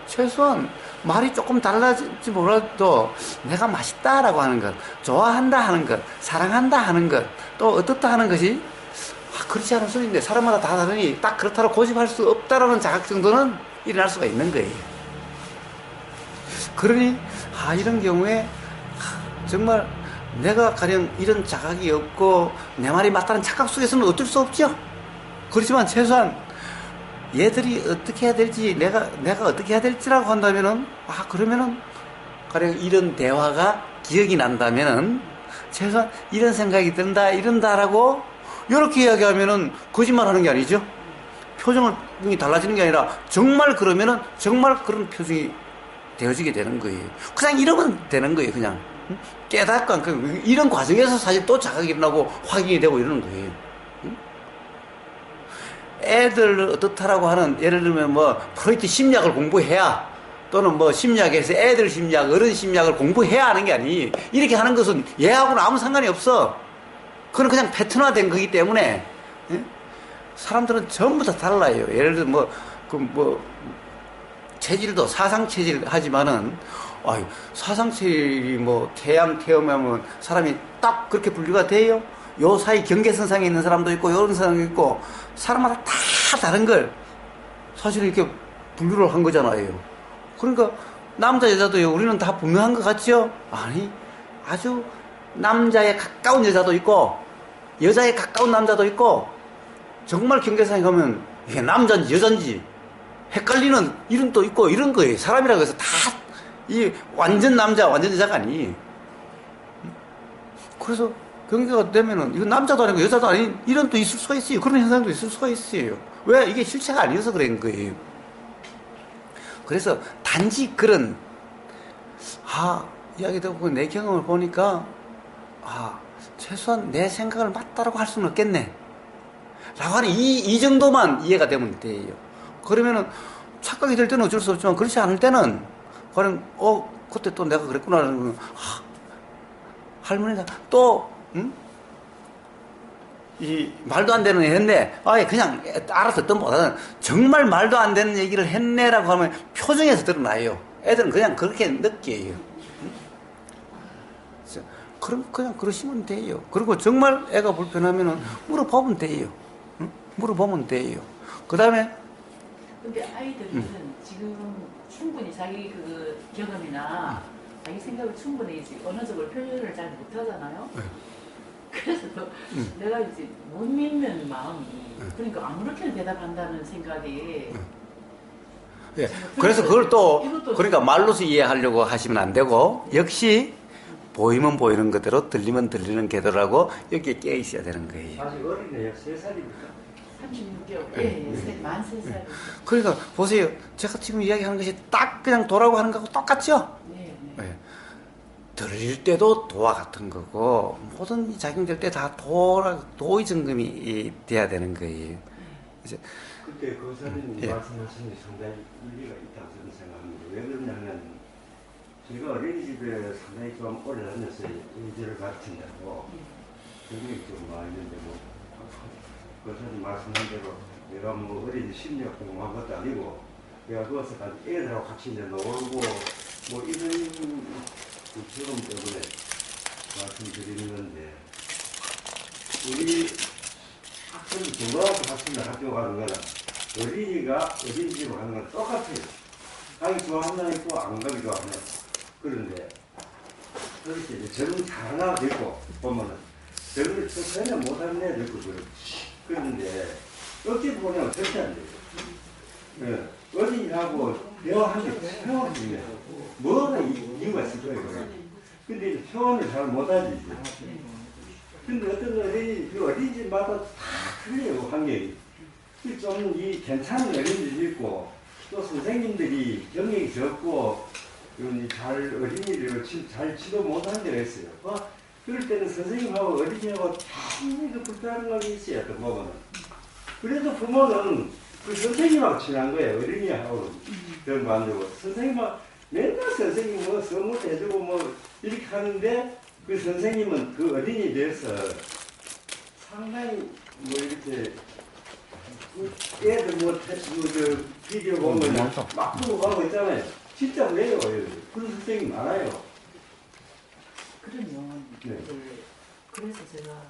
최소한 말이 조금 달라질지 몰라도 내가 맛있다라고 하는 것, 좋아한다 하는 것, 사랑한다 하는 것, 또 어떻다 하는 것이 그렇지 않을 수도 있는데 사람마다 다 다르니 딱 그렇다고 고집할 수 없다라는 자각 정도는 일어날 수가 있는 거예요. 그러니 이런 경우에 정말 내가 가령 이런 자각이 없고 내 말이 맞다는 착각 속에서는 어쩔 수 없죠. 그렇지만 최소한 얘들이 어떻게 해야 될지 내가 어떻게 해야 될지라고 한다면은 그러면은 가령 이런 대화가 기억이 난다면은 최소한 이런 생각이 든다 이런다라고 이렇게 이야기하면은 거짓말하는 게 아니죠. 표정이 달라지는 게 아니라 정말 그러면은 정말 그런 표정이 되어지게 되는 거예요. 그냥 이러면 되는 거예요. 그냥 깨닫고 이런 과정에서 사실 또 자각이 일어나고 확인이 되고 이러는 거예요. 애들 어떻다라고 하는 예를 들면 뭐 프로이트 심리학을 공부해야 또는 뭐 심리학에서 애들 심리학, 어른 심리학을 공부해야 하는 게 아니 이렇게 하는 것은 얘하고는 아무 상관이 없어. 그건 그냥 패턴화된 거기 때문에 사람들은 전부 다 달라요. 예를 들어 체질도 사상 체질 하지만은 사상 체질이 뭐 태양 태음하면 사람이 딱 그렇게 분류가 돼요. 요 사이 경계선상에 있는 사람도 있고 요런 사람도 있고 사람마다 다 다른 걸 사실 이렇게 분류를 한 거잖아요. 그러니까 남자 여자도요 우리는 다 분명한 것 같죠? 아니 아주 남자에 가까운 여자도 있고 여자에 가까운 남자도 있고 정말 경계선에 가면 이게 남자인지 여자인지 헷갈리는 이름도 있고 이런 거예요. 사람이라고 해서 다 이 완전 남자 완전 여자가 아니. 그래서 경계가 되면은 이거 남자도 아니고 여자도 아닌 이름도 있을 수가 있어요. 그런 현상도 있을 수가 있어요. 왜? 이게 실체가 아니어서 그런 거예요. 그래서 단지 그런 이야기 듣고 내 경험을 보니까 최소한 내 생각을 맞다라고 할 수는 없겠네 라고 하는 이 정도만 이해가 되면 돼요. 그러면은 착각이 될 때는 어쩔 수 없지만 그렇지 않을 때는 그냥 그때 또 내가 그랬구나라는 할머니가 또 이 말도 안 되는 했네. 그냥 알아서 듣던 보다는 정말 말도 안 되는 얘기를 했네라고 하면 표정에서 드러나요. 애들은 그냥 그렇게 느껴요. 그냥 그러시면 돼요. 그리고 정말 애가 불편하면은 물어보면 돼요. 물어보면 돼요. 그 다음에 근데 아이들은 지금 충분히 자기 그 경험이나 자기 생각을 충분히 언어적으로 표현을 잘 못하잖아요. 그래서 내가 이제 못 믿는 마음이 그러니까 아무렇게나 대답한다는 생각이 그래서 그걸 또 그러니까 말로서 이해하려고 하시면 안 되고 역시 보이면 보이는 그대로 들리면 들리는 그대로라고 여기에 깨어 있어야 되는 거예요. 아직 어리네요. 3살입니까? 36개월, 만 3살. 그러니까 보세요. 제가 지금 이야기하는 것이 딱 그냥 도라고 하는 거하고 똑같죠? 네. 들릴 때도 도와 같은 거고 모든 작용될 때 다 도의 점검이 돼야 되는 거예요. 이제 그때 그 선생님이 말씀하신 게 상당히 일리가 있다고 저는 생각합니다. 왜 그러냐면 제가 어린이집에 상당히 좀 오래 다녔어요. 의지를 가르친다고. 그게 좀 많이 있는데 그 선생님 말씀한 대로 내가 뭐 어린이 심리학 공부한 것도 아니고 내가 그것을 애들하고 같이 이제 놀고 뭐 이런 경험 때문에 말씀드리는 건데 우리 학생 중고등학교 학생들 학교 가는 거는 어린이가 어린이집으로 가는 건 똑같아요. 가기 좋아하는 날 있고 안 가기 좋아하는 날. 그런데 그렇게 이제 적응 잘하나 되고 보면은 적응을 전혀 못하는 애도 있고 그런데 어찌 보면 절대 안 돼요. 어린이하고 대화하는 게 표현이 중요해요. 뭐가 이유가 있을 거예요. 근데 표현을 잘 못하지. 근데 어떤 어린이집마다 다 틀려요, 환경이. 좀 괜찮은 어린이집이 있고, 또 선생님들이 경력이 적고, 어린이를 잘 지도 못하는 데가 있어요. 그럴 때는 선생님하고 어린이하고 참 불편한 건 있어요, 또 보면은. 그래도 부모는 그 선생님하고 친한 거예요, 어린이하고. 그런 거 안 되고. 선생님하고 맨날 선생님 뭐 선물 해주고 뭐 이렇게 하는데 그 선생님은 그 어린이에 대해서 상당히 뭐 이렇게 애들 저 비디오 보면 막 보고 가고 있잖아요. 진짜 왜요? 그런 선생님 많아요. 그러면 네. 그래서 제가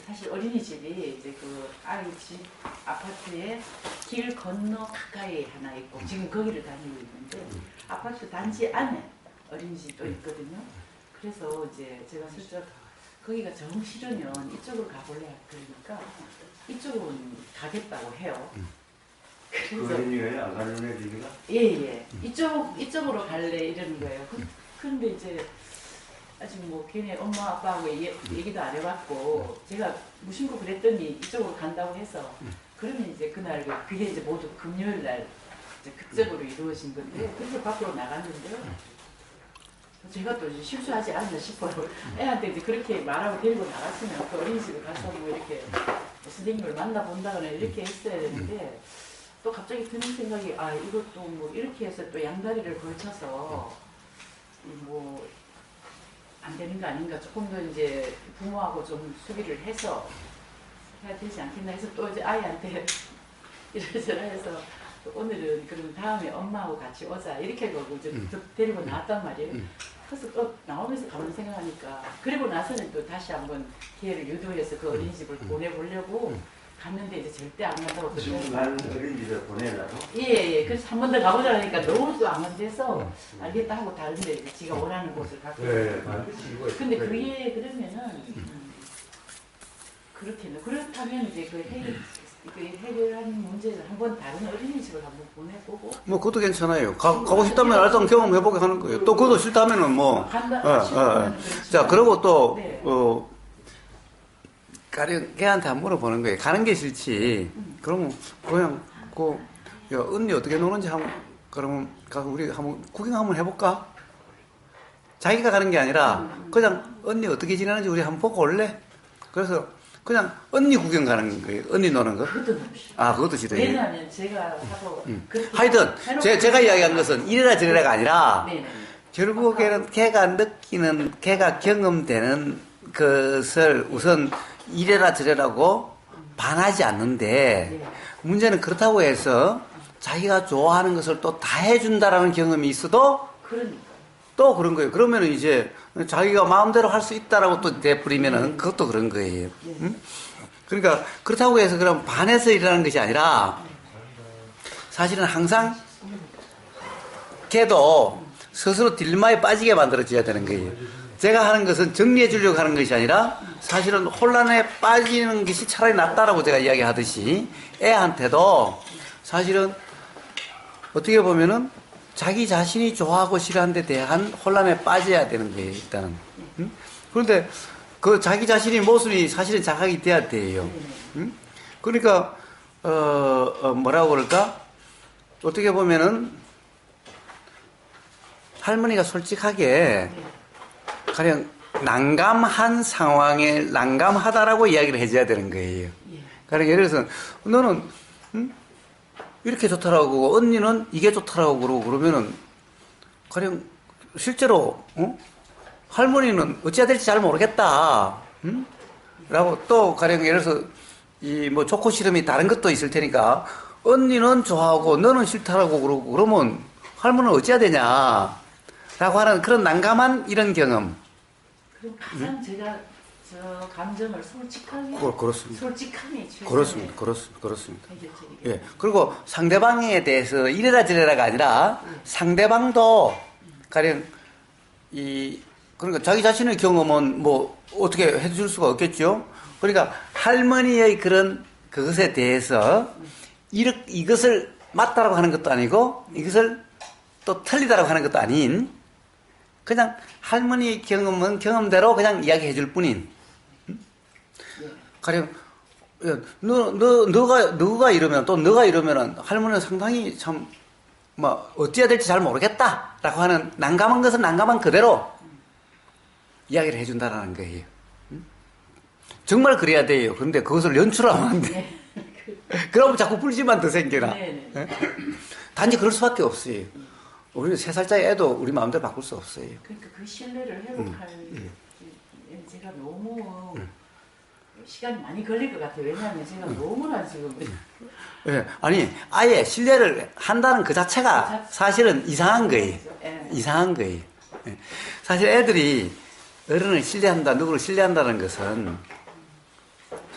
사실 어린이집이 이제 그 아이 집 아파트에 길 건너 가까이 하나 있고 지금 거기를 다니고 있는데 아파트 단지 안에 어린이집도 있거든요. 그래서 이제 제가 슬쩍 거기가 정 싫으면 이쪽으로 가볼래 그러니까 이쪽으로 가겠다고 해요. 그 어린이가요? 안 가는 애들이가? 예. 이쪽으로 갈래 이러는 거예요. 그런데 이제 아직 뭐 걔네 엄마 아빠하고 얘기도 안 해봤고 제가 무심코 그랬더니 이쪽으로 간다고 해서 그러면 이제 그날 그게 이제 모두 금요일 날 이제 극적으로 이루어진 건데 그래서 밖으로 나갔는데요. 제가 또 이제 실수하지 않나 싶어요. 애한테 이제 그렇게 말하고 데리고 나갔으면 그 어린이집에 가서 뭐 이렇게 선생님을 만나본다거나 이렇게 했어야 되는데 또 갑자기 드는 생각이 아 이것도 뭐 이렇게 해서 또 양다리를 걸쳐서 뭐 안 되는 거 아닌가 조금 더 이제 부모하고 좀 수비를 해서 해야 되지 않겠나 해서 또 이제 아이한테 이러저러 해서 오늘은 그럼 다음에 엄마하고 같이 오자 이렇게 하고 이제 데리고 나왔단 말이에요. 그래서 또 나오면서 가만 생각하니까 그리고 나서는 또 다시 한번 기회를 유도해서 그 어린이집을 보내보려고 갔는데 이제 절대 안 간다고 지금 난 어린이집에 보내려고? 예. 그래서 한 번 더 가보자 하니까 너무 또 안 간대서 알겠다 하고 다른데 이제 지가 원하는 곳을 갔고. 네, 반드시 이거. 근데 그게 그러면은 그렇겠네. 그렇다면 이제 그 해결한 문제를 한번 다른 어린이집을 한번 보내보고. 뭐 그것도 괜찮아요. 가고 싶다면 일단 경험해보게 하는 거예요. 또 그것도 싫다면은 뭐. 자, 그리고 또 네. 가령 걔한테 한번 물어보는 거예요. 가는 게 싫지. 그러면 그냥 야, 언니 어떻게 노는지 한번 그러면 가서 우리 한번 구경 한번 해볼까? 자기가 가는 게 아니라 그냥 언니 어떻게 지내는지 우리 한번 보고 올래? 그래서 그냥 언니 구경 가는 거예요. 언니 노는 거. 그것도 너무 싫어. 아, 그것도 싫어요. 왜냐하면 제가 하고 하여튼 제가 이야기한 것은 이래라 저래라가 아니라 네네. 결국에는 걔가 경험되는 것을 우선 이래라 저래라고 반하지 않는데 네. 문제는 그렇다고 해서 자기가 좋아하는 것을 또 다 해준다라는 경험이 있어도 그러니까. 또 그런 거예요. 그러면은 이제 자기가 마음대로 할 수 있다라고 또 돼버리면은 그것도 그런 거예요. 응? 그러니까 그렇다고 해서 그럼 반해서 일하는 것이 아니라 사실은 항상 걔도 스스로 딜레마에 빠지게 만들어줘야 되는 거예요. 제가 하는 것은 정리해 주려고 하는 것이 아니라 사실은 혼란에 빠지는 것이 차라리 낫다라고 제가 이야기하듯이 애한테도 사실은 어떻게 보면은 자기 자신이 좋아하고 싫어하는 데 대한 혼란에 빠져야 되는 거예요, 일단은. 응? 그런데 그 자기 자신이 모습이 사실은 자각이 돼야 돼요. 응? 그러니까, 뭐라고 그럴까? 어떻게 보면은 할머니가 솔직하게 가령 난감한 상황에 난감하다라고 이야기를 해줘야 되는 거예요. 가령 예를 들어서 너는 이렇게 좋더라고 언니는 이게 좋더라고 그러면은 가령 실제로 할머니는 어찌해야 될지 잘 모르겠다. 라고 또 가령 예를 들어서 이 뭐 좋고 싫음이 다른 것도 있을 테니까 언니는 좋아하고 너는 싫다라고 그러고 그러면 할머니는 어찌해야 되냐 라고 하는 그런 난감한 이런 경험. 그럼 가장 제가 저 감정을 솔직하게 그렇습니다. 솔직함이 그렇습니다. 해결책이겠죠. 예. 그리고 상대방에 대해서 이래라 저래라가 아니라 상대방도 가령 그러니까 자기 자신의 경험은 뭐 어떻게 해줄 수가 없겠죠. 그러니까 할머니의 그것에 대해서 이것을 맞다라고 하는 것도 아니고 이것을 또 틀리다라고 하는 것도 아닌 그냥 할머니의 경험은 경험대로 그냥 이야기해 줄 뿐인. 가령 너가 이러면 또 너가 이러면은 할머니는 상당히 참 뭐 어찌해야 될지 잘 모르겠다라고 하는 난감한 것은 난감한 그대로 이야기를 해준다라는 거예요. 정말 그래야 돼요. 그런데 그것을 연출하면 안 돼. 그러면 자꾸 불지만 더 생겨나. 단지 그럴 수밖에 없어요. 우리 3살짜리 애도 우리 마음대로 바꿀 수 없어요. 그러니까 그 신뢰를 회복할 제가 너무 시간이 많이 걸릴 것 같아요. 왜냐하면 제가 너무나 지금 예, 아니 아예 신뢰를 한다는 그 자체가 사실은 이상한 거예요. 이상한 거예요. 예. 사실 애들이 어른을 신뢰한다, 누구를 신뢰한다는 것은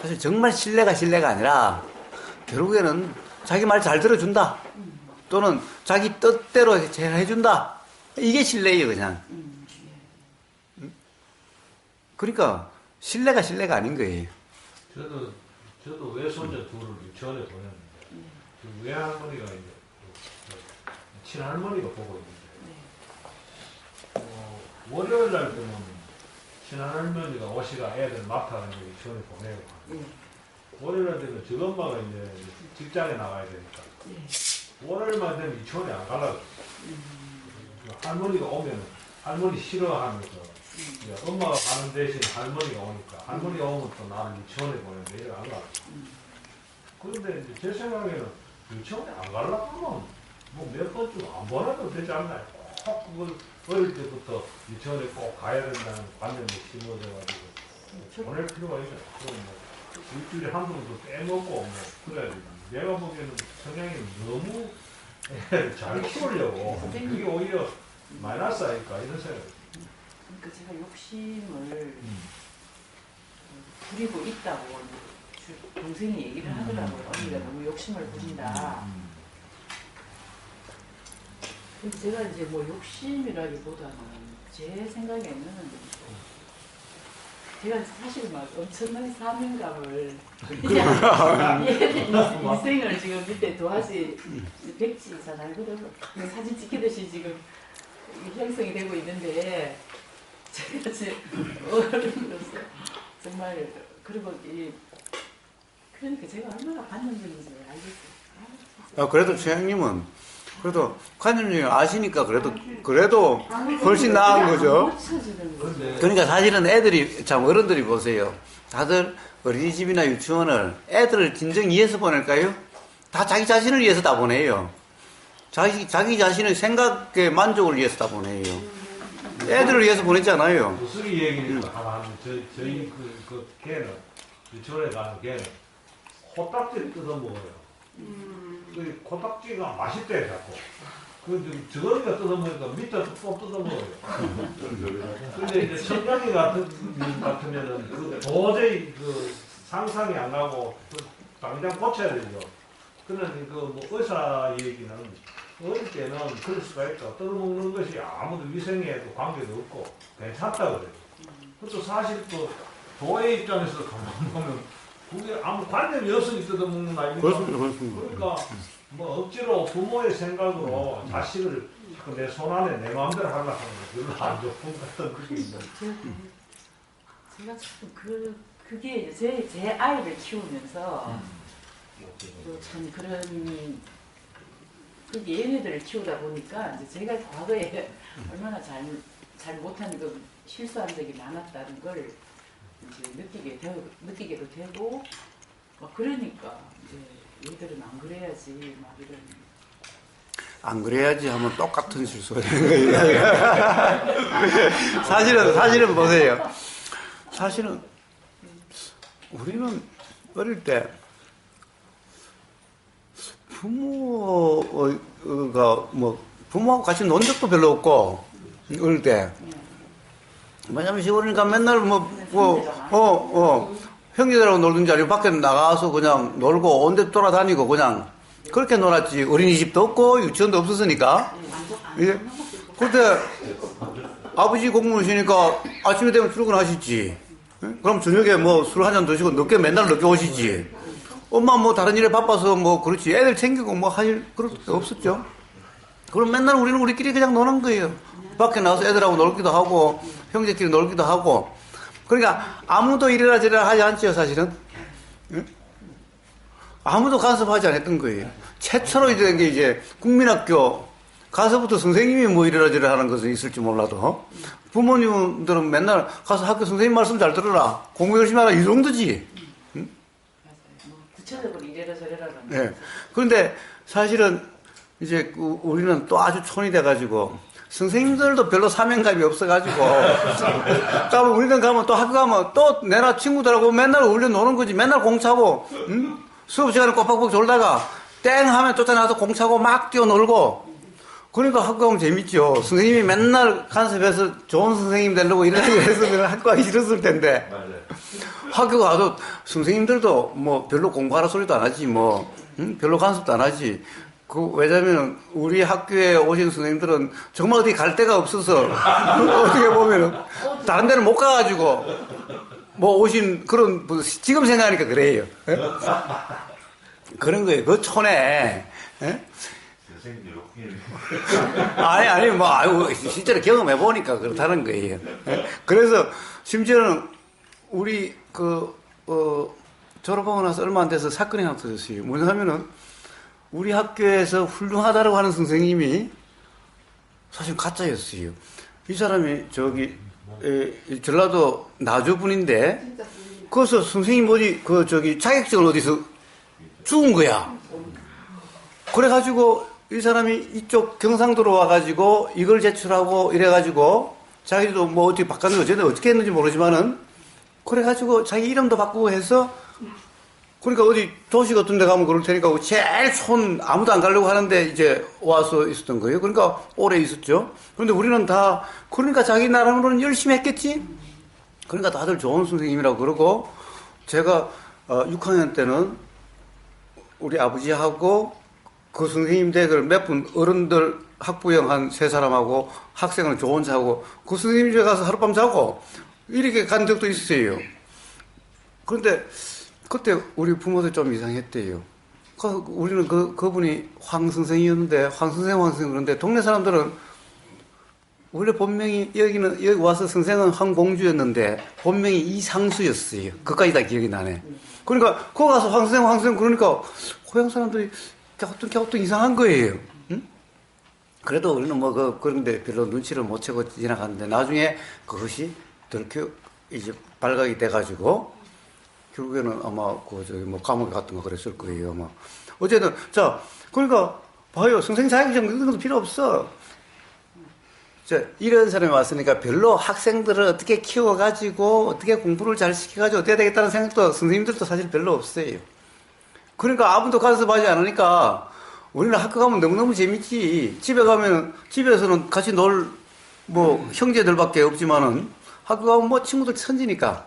사실 정말 신뢰가 아니라 결국에는 자기 말 잘 들어준다. 또는 자기 뜻대로 해준다. 이게 신뢰예요, 그냥. 그러니까 신뢰가 아닌 거예요. 저도 외손자 둘을 유치원에 보냈는데 그 외할머니가 이제 친할머니가 보고 있는데 월요일 날 때는 친할머니가 오시가 애들 맡아서 유치원에 보내고 월요일 날 때는 저 엄마가 이제 직장에 나가야 되니까 월요일만 되면 유치원에 안 가려고 할머니가 오면 할머니 싫어하면서 이제 엄마가 가는 대신 할머니가 오니까 할머니가 오면 또 나를 유치원에 보내는데 이걸 안 가. 그런데 이제 제 생각에는 유치원에 안 가려고 하면 뭐 몇 번쯤 안 보내도 되지 않나요? 꼭 그걸 어릴 때부터 유치원에 꼭 가야 된다는 관념이 심어져가지고 보낼 필요가 있어요. 그럼 뭐 일주일에 한 번도 빼먹고 뭐 그래야 되지. 내가 보기에는 성향이 너무 잘 키우려고 그게 오히려 마이너스 아닐까 이런 생각이. 그러니까 제가 욕심을 부리고 있다고 동생이 얘기를 하더라고요. 언니가 너무 욕심을 부린다. 근데 제가 이제 뭐 욕심이라기보다는 제 생각에는 제가 사실 막 엄청난 사명감을 인생을 지금 밑에 도화지 백지잖아요. 그래서 사진 찍히듯이 지금 형성이 되고 있는데 제가 제 어른으로서 정말 그리고 그러니까 제가 얼마나 반영적인지 알겠어요. 그래도 최영님은 그래도 관념이 아시니까 그래도 훨씬 나은 거죠. 그러니까 사실은 애들이 참 어른들이 보세요. 다들 어린이집이나 유치원을 애들을 진정 위해서 보낼까요? 다 자기 자신을 위해서 다 보내요. 자기 자신의 생각의 만족을 위해서 다 보내요. 애들을 위해서 보내지 않아요. 무수리 얘기니까 하나 하면 저희 그 개는 유치원에 가는 개는 코딱지를 뜯어 먹어요. 그 코딱지가 맛있대 자꾸. 그 저거리가 뜯어 먹으니까 밑에도 또 뜯어 먹어요. 근데 이제 청량이 같으면은 그 도저히 그 상상이 안 가고 당장 고쳐야 되죠. 그는 뭐 의사 얘기는 어릴 때는 그럴 수가 있다. 뜯어먹는 것이 아무도 위생에도 관계도 없고 괜찮다 그래요. 그것도 사실 또 도의 입장에서 가만 보면 그게 아무 관념이 없으니 뜯어먹는 거 아닙니까? 그렇습니다. 그러니까 뭐 억지로 부모의 생각으로 자식을 내 손 안에 내 마음대로 하려고 하는 거 별로 안 좋은 같은 그게 있는. 제가 참 그게 제 아이를 키우면서 또 참 그런 그 얘네들을 키우다 보니까 이제 제가 과거에 얼마나 잘 못하는 그 실수한 적이 많았다는 걸 이제 느끼게도 되고 막 그러니까 이제 얘들은 안 그래야지 막 이런. 안 그래야지 하면 똑같은 실수가 되는 거예요. 사실은 보세요. 사실은 우리는 어릴 때 부모가 뭐 부모하고 같이 논 적도 별로 없고 어릴 때 뭐냐면 시골이니까 맨날 형제들하고 놀든지 아니면 밖에 나가서 그냥 놀고 온데 돌아다니고 그냥 그렇게 놀았지. 어린이집도 없고 유치원도 없었으니까. 예. 그때 아버지 공무원이시니까 아침에 되면 출근하시지. 예? 그럼 저녁에 뭐 술 한 잔 드시고 맨날 늦게 오시지. 엄마 뭐 다른 일에 바빠서 뭐 그렇지. 애들 챙기고 뭐 할 그럴 게 없었죠. 그럼 맨날 우리는 우리끼리 그냥 노는 거예요. 밖에 나가서 애들하고 놀기도 하고 형제끼리 놀기도 하고. 그러니까 아무도 이래라 저래라 하지 않죠, 사실은. 예? 아무도 간섭하지 않았던 거예요. 최초로 이제 된 게 이제 국민학교 가서부터 선생님이 뭐 이래라 저래라 하는 것은 있을지 몰라도 부모님들은 맨날 가서 학교 선생님 말씀 잘 들어라. 공부 열심히 하라. 이 정도지. 맞아요. 뭐 구체적으로 이래라 저래라는. 예. 그런데 사실은 이제 우리는 또 아주 촌이 돼가지고 선생님들도 별로 사명감이 없어가지고 가면 우리는 가면 또 학교 가면 또 내나 친구들하고 맨날 어울려 노는 거지. 맨날 공차고 수업 시간에 꼬박꼬박 졸다가 땡 하면 쫓아나서 공차고 막 뛰어놀고. 그러니까 학교 가면 재밌죠. 선생님이 맨날 간섭해서 좋은 선생님 되려고 이러고 했으면 학교 가기 싫었을 텐데. 학교 가도 선생님들도 뭐 별로 공부하라 소리도 안 하지 뭐 별로 간섭도 안 하지. 왜냐면 우리 학교에 오신 선생님들은 정말 어디 갈 데가 없어서 어떻게 보면은 다른 데는 못 가가지고 뭐 오신 그런 지금 생각하니까 그래요. 예? 그런 거예요. 그 촌에. 예? 아니 뭐 아이고 실제로 경험해 보니까 그렇다는 거예요. 예? 그래서 심지어는 우리 졸업하고 나서 얼마 안 돼서 사건이 하나 터졌어요. 뭐냐면은 우리 학교에서 훌륭하다고 하는 선생님이 사실 가짜였어요. 이 사람이 저기 전라도 나주분인데 거기서 선생님 어디 자격증을 어디서 죽은 거야. 그래가지고 이 사람이 이쪽 경상도로 와가지고 이걸 제출하고 이래가지고 자기도 뭐 어떻게 바꿨는지 어떻게 했는지 모르지만은 그래가지고 자기 이름도 바꾸고 해서 그러니까 어디 도시 같은 데 가면 그럴 테니까 제일 손 아무도 안 가려고 하는데 이제 와서 있었던 거예요. 그러니까 오래 있었죠. 그런데 우리는 다 그러니까 자기 나름으로는 열심히 했겠지. 그러니까 다들 좋은 선생님이라고 그러고 제가 6학년 때는 우리 아버지하고 그 선생님 댁을 몇 분 어른들 학부형 한 3사람하고 학생을 저 혼자 하고 그 선생님 집에 가서 하룻밤 자고 이렇게 간 적도 있었어요. 그런데 그때 우리 부모도 좀 이상했대요. 우리는 그분이 황 선생이었는데 황 선생 그런데 동네 사람들은 원래 본명이 여기 와서 선생은 황공주였는데 본명이 이상수였어요. 그까지 다 기억이 나네. 그러니까 거기 가서 황 선생 그러니까 고향 사람들이 갸우뚱 이상한 거예요. 응? 그래도 우리는 뭐 그런데 별로 눈치를 못 채고 지나갔는데 나중에 그것이 들켜 이제 발각이 돼가지고 결국에는 아마 뭐 감옥 같은 거 그랬을 거예요. 아마 어쨌든 자 그러니까 봐요 선생 자격증 이런 것도 필요 없어. 이런 사람이 왔으니까 별로 학생들을 어떻게 키워가지고 어떻게 공부를 잘 시켜가지고 어떻게 되겠다는 생각도 선생님들도 사실 별로 없어요. 그러니까 아무도 간섭하지 않으니까 우리는 학교 가면 너무너무 재밌지. 집에 가면 집에서는 같이 놀 뭐 형제들밖에 없지만은 학교 가면 뭐 친구들 천지니까.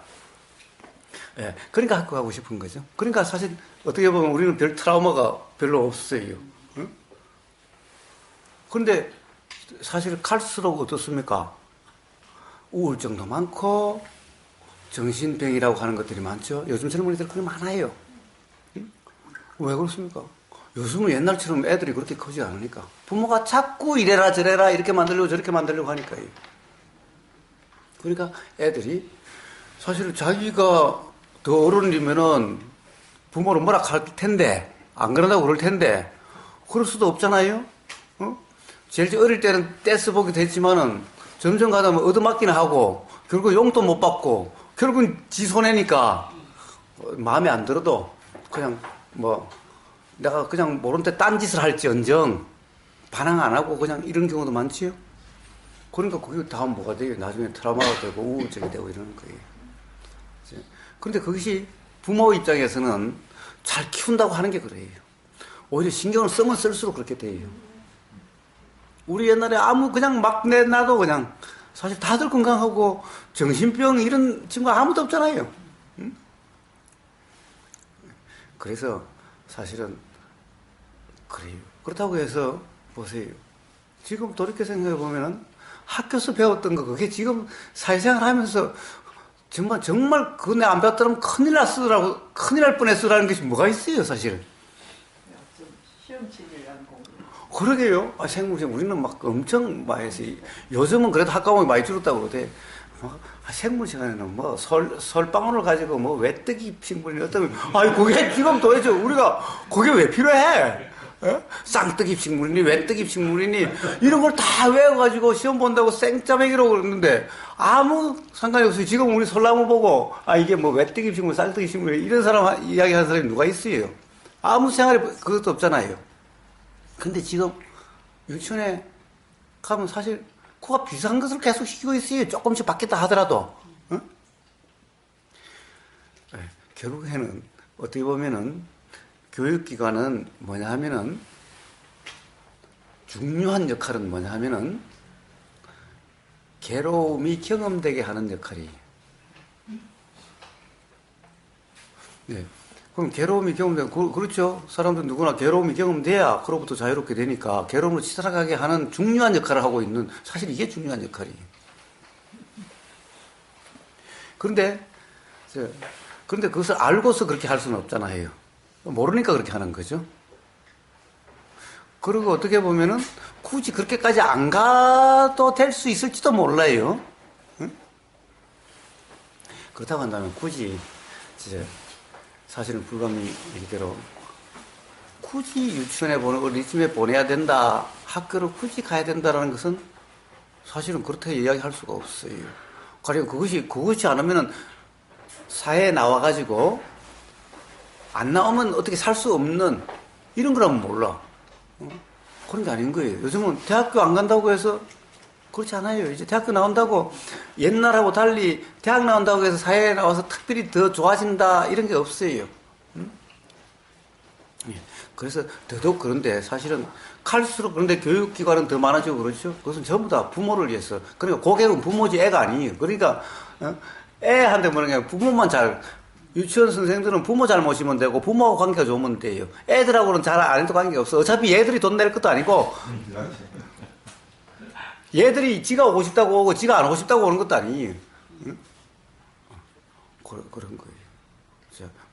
예, 그러니까 학교 가고 싶은 거죠. 그러니까 사실 어떻게 보면 우리는 별 트라우마가 별로 없어요. 응? 그런데 사실 갈수록 어떻습니까? 우울증도 많고 정신병이라고 하는 것들이 많죠. 요즘 젊은이들 그게 많아요. 응? 왜 그렇습니까? 요즘은 옛날처럼 애들이 그렇게 크지 않으니까 부모가 자꾸 이래라 저래라 이렇게 만들려고 저렇게 만들려고 하니까요. 그러니까 애들이 사실 자기가 더 어른이면은 부모를 뭐라 할 텐데 안 그런다고 그럴 텐데 그럴 수도 없잖아요. 어? 제일 어릴 때는 떼쓰 보기도 했지만은 점점 가다 보면 얻어맞기는 하고 결국 용돈 못 받고 결국은 지 손해니까 마음에 안 들어도 그냥 뭐 내가 그냥 모른 때 딴짓을 할지언정 반항 안 하고 그냥 이런 경우도 많지요. 그러니까 그게 다음 뭐가 돼요? 나중에 트라우마가 되고 우울증이 되고 이러는 거예요. 그런데 그것이 부모 입장에서는 잘 키운다고 하는 게 그래요. 오히려 신경을 쓰면 쓸수록 그렇게 돼요. 우리 옛날에 그냥 막 내놔도 그냥 사실 다들 건강하고 정신병 이런 친구가 아무도 없잖아요. 응? 그래서 사실은 그래요. 그렇다고 해서 보세요. 지금 돌이켜 생각해 보면은 학교에서 배웠던 거 그게 지금 사회생활 하면서 정말 그거 내가 안 배웠더라면 큰일 날 뻔했으라는 것이 뭐가 있어요, 사실. 시험치기라는 공부. 그러게요. 생물시험 우리는 막 엄청 많이 했어요. 요즘은 그래도 학과목이 많이 줄었다고 그러대. 생물 시간에는 뭐 설방울을 가지고 뭐 외뜨기 식물이 어떤 그게 지금 도대체 우리가 그게 왜 필요해? 에? 쌍뜨기 식물이니 외뜨기 식물이니 이런 걸 다 외워가지고 시험 본다고 생짜배기라고 그러는데 아무 상관이 없어요. 지금 우리 설나무 보고 이게 뭐 외뜨기 식물 쌍뜨기 식물 이런 사람 이야기하는 사람이 누가 있어요? 아무 생활에 그것도 없잖아요. 근데 지금 유치원에 가면 사실 그가 비슷한 것을 계속 시키고 있어요. 조금씩 바뀌었다 하더라도. 응? 네, 결국에는 어떻게 보면은 교육기관은 뭐냐 하면은 중요한 역할은 뭐냐 하면은 괴로움이 경험되게 하는 역할이에요. 네. 그럼 괴로움이 경험되고, 그렇죠. 사람들 누구나 괴로움이 경험돼야 그로부터 자유롭게 되니까 괴로움을 치달아가게 하는 중요한 역할을 하고 있는, 사실 이게 중요한 역할이에요. 그런데 그것을 알고서 그렇게 할 수는 없잖아요. 모르니까 그렇게 하는 거죠. 그리고 어떻게 보면은 굳이 그렇게까지 안 가도 될 수 있을지도 몰라요. 응? 그렇다고 한다면 굳이 사실은 불감이 얘기대로 굳이 유치원에 어린이집에 보내야 된다, 학교를 굳이 가야 된다라는 것은 사실은 그렇게 이야기할 수가 없어요. 가령 그것이 않으면은 사회에 나와가지고 안 나오면 어떻게 살 수 없는 이런 거라면 몰라. 그런 게 아닌 거예요. 요즘은 대학교 안 간다고 해서 그렇지 않아요. 이제 대학교 나온다고 옛날하고 달리 대학 나온다고 해서 사회에 나와서 특별히 더 좋아진다 이런 게 없어요. 그래서 더더욱 그런데 사실은 갈수록 그런데 교육기관은 더 많아지고 그렇죠. 그것은 전부 다 부모를 위해서. 그러니까 고객은 부모지 애가 아니에요. 그러니까 애한테 뭐는 게 부모만 잘 유치원 선생들은 부모 잘 모시면 되고 부모하고 관계가 좋으면 돼요. 애들하고는 잘 안 해도 관계가 없어. 어차피 얘들이 돈 낼 것도 아니고 얘들이 지가 오고 싶다고 오고 지가 안 오고 싶다고 오는 것도 아니에요. 응? 그런 거예요.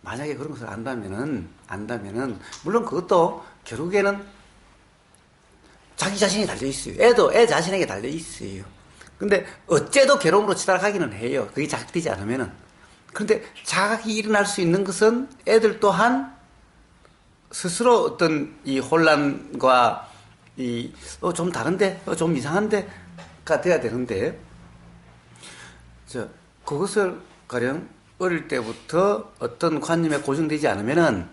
만약에 그런 것을 안다면은 물론 그것도 결국에는 자기 자신이 달려 있어요. 애도 애 자신에게 달려 있어요. 근데 어째도 괴로움으로 치달아가기는 해요. 그게 자극되지 않으면은. 그런데 자각이 일어날 수 있는 것은 애들 또한 스스로 어떤 이 혼란과 좀 다른데, 좀 이상한데가 돼야 되는데, 그것을 가령 어릴 때부터 어떤 관념에 고정되지 않으면은,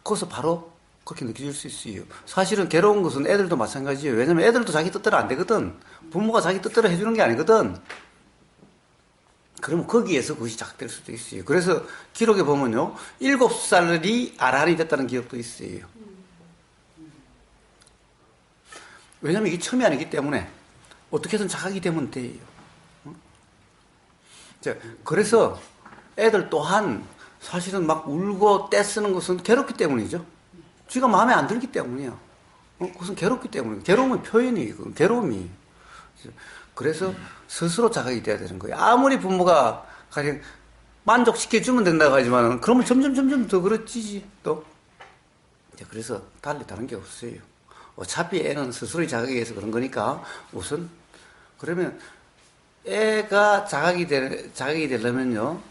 거기서 바로 그렇게 느껴질 수 있어요. 사실은 괴로운 것은 애들도 마찬가지예요. 왜냐면 애들도 자기 뜻대로 안 되거든. 부모가 자기 뜻대로 해주는 게 아니거든. 그러면 거기에서 그것이 자극될 수도 있어요. 그래서 기록에 보면요, 7살이 아라한이 됐다는 기록도 있어요. 왜냐면 이게 처음이 아니기 때문에 어떻게든 자각이 되면 돼요. 그래서 애들 또한 사실은 막 울고 떼쓰는 것은 괴롭기 때문이죠. 쥐가 마음에 안 들기 때문이야. 그것은 괴롭기 때문이에요. 괴로움의 표현이에요. 괴로움이. 그래서 스스로 자각이 돼야 되는 거예요. 아무리 부모가 가령 만족시켜주면 된다고 하지만 그러면 점점 더 그렇지 또. 그래서 달리 다른 게 없어요. 어차피 애는 스스로의 자각에 의해서 그런 거니까 우선 그러면 애가 자각이 되려면요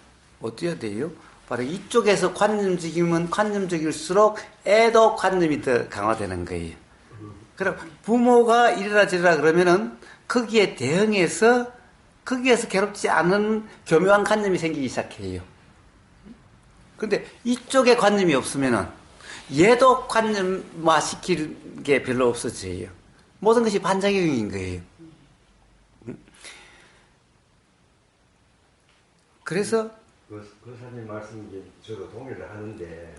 어때야 돼요? 바로 이쪽에서 관념적이면 관념적일수록 애도 관념이 더 강화되는 거예요. 그럼 부모가 이래라 저래라 그러면은 거기에 대응해서 거기에서 괴롭지 않은 교묘한 관념이 생기기 시작해요. 그런데 이쪽에 관념이 없으면은 얘도 관념화 시킬 게 별로 없어져요. 모든 것이 반작용인 거예요. 그래서 그 사님 말씀 저도 동의를 하는데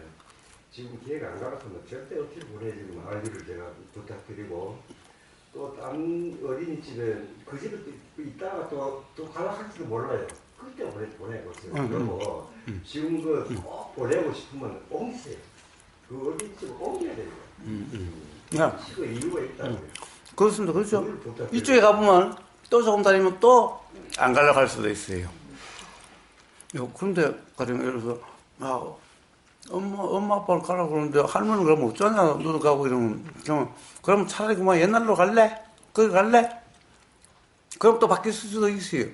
지금 기회가 안 가봤으면 절대 어떻게 보내지금 알기를 제가 부탁드리고 또 딴 어린이집에 그 집에 또 있다가 또 갈아갈지도 몰라요. 그때 보내보세요. 그리고 지금 꼭 보내고 싶으면 옮기세요. 그 어린이집을 옮겨야 돼요. 그 이유가 있다고요. 그렇습니다. 그렇죠. 이쪽에 가보면 또 조금 다니면 또 안 가려고 할 수도 있어요. 그런데 가령 예를 들어서 엄마 아빠를 가라고 그러는데 할머니는 그러면 어쩌냐 너도 가고 이러면 그럼 차라리 그만 옛날로 갈래? 거기 갈래? 그럼 또 바뀔 수도 있어요.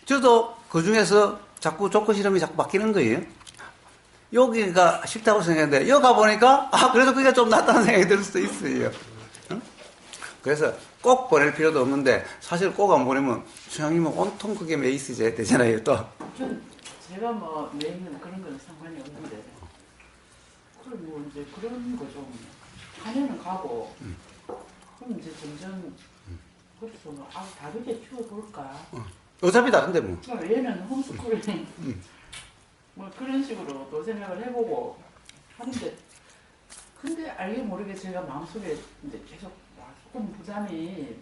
저도 그 중에서 자꾸 조건 실험이 자꾸 바뀌는 거예요. 여기가 싫다고 생각했는데 여기 가보니까 그래도 그게 좀 낫다는 생각이 들 수도 있어요. 그래서 꼭 보낼 필요도 없는데 사실 꼭 안 보내면 수양님은 온통 그게 메이스제 되잖아요. 또 제가 뭐 매이는 그런 건 상관이 없는데 그럼 뭐 이제 그런 거죠. 한 해는 가고 그럼 이제 점점 그래서 뭐 다르게 키워볼까. 어차피 다른데 뭐. 얘는 홈스쿨링 뭐 그런 식으로 또 생각을 해보고 하는데 근데 알게 모르게 제가 마음속에 이제 계속 조금 부담이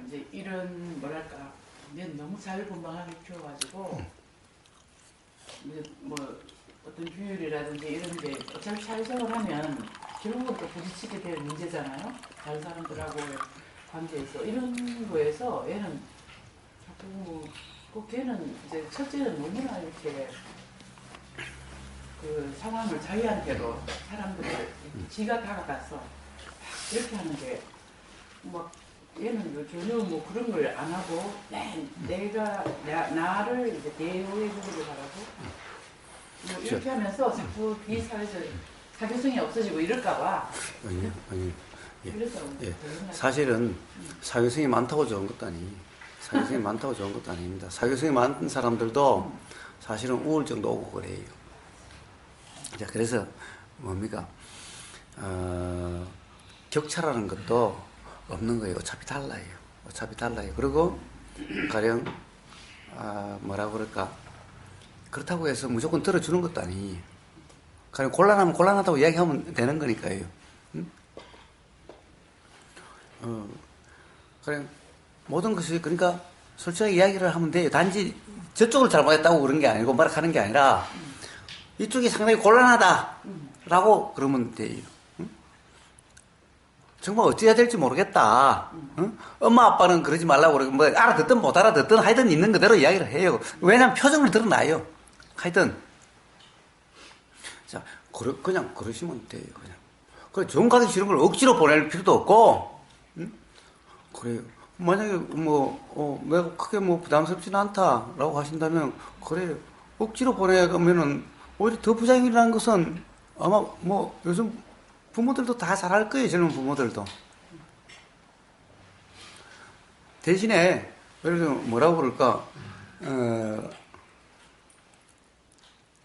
이제 이런 뭐랄까 이제 너무 자유분방하게 키워가지고 이제 뭐 어떤 규율이라든지 이런 게 어차피 사회생활 하면 결국은 또 부딪히게 될 문제잖아요. 다른 사람들하고의 관계에서 이런 거에서 얘는 자꾸 걔는 이제 첫째는 너무나 이렇게 그 상황을 자기한테로 사람들을 지가 다가가서 이렇게 하는 게 막 얘는 전혀 뭐 그런 걸 안 하고 나를 이제 대우해 주기를 바라고 뭐 이렇게 하면서 자꾸 비사회적 사교성이 없어지고 이럴까 봐. 아니 예. 그래서 예. 결혼할 사실은 사교성이 많다고 좋은 것도 사교성이 많다고 좋은 것도 아닙니다. 사교성이 많은 사람들도 사실은 우울증도 오고 그래요. 자, 그래서 뭡니까? 격차라는 것도 없는 거예요. 어차피 달라요. 그리고 가령 뭐라고 그럴까? 그렇다고 해서 무조건 들어주는 것도 아니에요. 가령 곤란하면 곤란하다고 이야기하면 되는 거니까요. 응? 그냥 모든 것이 그러니까 솔직하게 이야기를 하면 돼요. 단지 저쪽을 잘못했다고 그런 게 아니고 말하는 게 아니라 이쪽이 상당히 곤란하다라고 그러면 돼요. 응? 정말 어찌해야 될지 모르겠다. 응? 엄마 아빠는 그러지 말라고 그러고 뭐 알아듣든 못 알아듣든 하여튼 있는 그대로 이야기를 해요. 왜냐하면 표정을 드러나요. 하여튼 자 그냥 그러시면 돼요. 그냥 정 가기 싫은 걸 억지로 보낼 필요도 없고. 응? 그래요. 만약에 내가 크게 부담스럽지는 않다라고 하신다면 그래요. 억지로 보내가면은 오히려 더 부작용이 일어나는 것은 아마 요즘 부모들도 다 잘할 거예요. 젊은 부모들도. 대신에 예를 들면 뭐라고 그럴까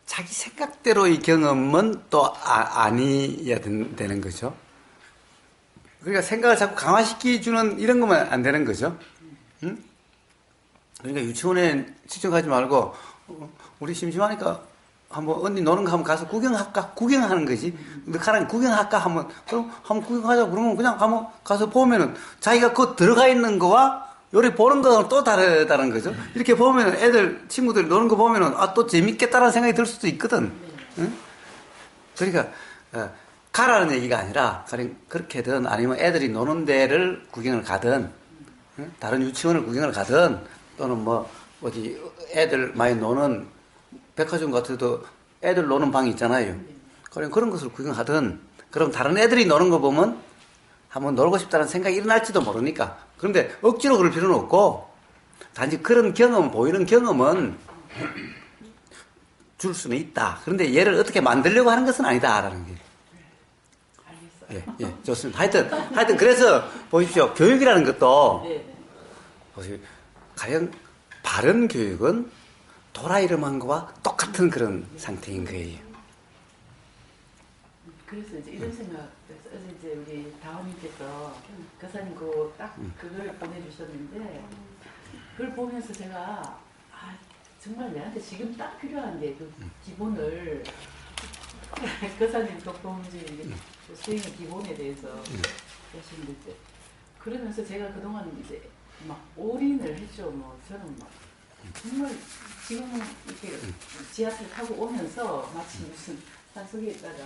자기 생각대로의 경험은 또 아니어야 되는 거죠. 그러니까 생각을 자꾸 강화시켜주는 이런 것만 안 되는 거죠. 응? 그러니까 유치원에 집중하지 말고 우리 심심하니까 한번 언니 노는 거 한번 가서 구경할까? 구경하는 거지. 너가랑 구경할까? 그럼 한번 구경하자. 그러면 그냥 한번 가서 보면은 자기가 그 들어가 있는 거와 요리 보는 거랑 또 다르다는 거죠. 이렇게 보면은 친구들이 노는 거 보면은 또 재밌겠다라는 생각이 들 수도 있거든. 응? 그러니까 가라는 얘기가 아니라 그렇게든 아니면 애들이 노는 데를 구경을 가든 다른 유치원을 구경을 가든 또는 어디 애들 많이 노는 백화점 같아도 애들 노는 방이 있잖아요. 그런 것을 구경하든 그럼 다른 애들이 노는 거 보면 한번 놀고 싶다는 생각이 일어날지도 모르니까. 그런데 억지로 그럴 필요는 없고 단지 그런 보이는 경험은 줄 수는 있다. 그런데 얘를 어떻게 만들려고 하는 것은 아니다라는 게. 예, 좋습니다. 하여튼, 그래서, 보십시오. 교육이라는 것도, 보십시오. 가령, 바른 교육은 도라이름한 거와 똑같은 그런 상태인 거예요. 그래서 이제 이런 생각, 어제 이제 우리 다원님께서 교사님 딱 그걸 보내주셨는데, 그걸 보면서 제가, 정말 내한테 지금 딱 필요한 게 그 기본을, 교사님 독도문제 수행의 기본에 대해서 하시는데 그러면서 제가 그동안 이제 막 올인을 했죠. 저는 정말 지금 이렇게 지하철 타고 오면서 마치 무슨 산속에 있다가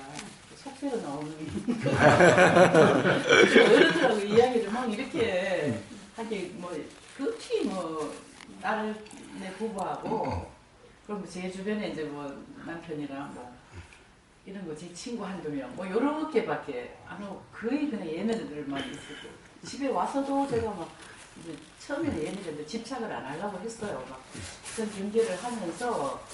속세로 나오는 어른들하고 이야기를 막 이렇게 하게 극히 딸 내 부부하고 그럼 제 주변에 이제 남편이랑 이런 거 제 친구 한두 명 요렇게밖에 안 하고 거의 그냥 얘네들만 있었고 집에 와서도 제가 이제 처음에는 얘네들한테 집착을 안 하려고 했어요. 그런 경계를 하면서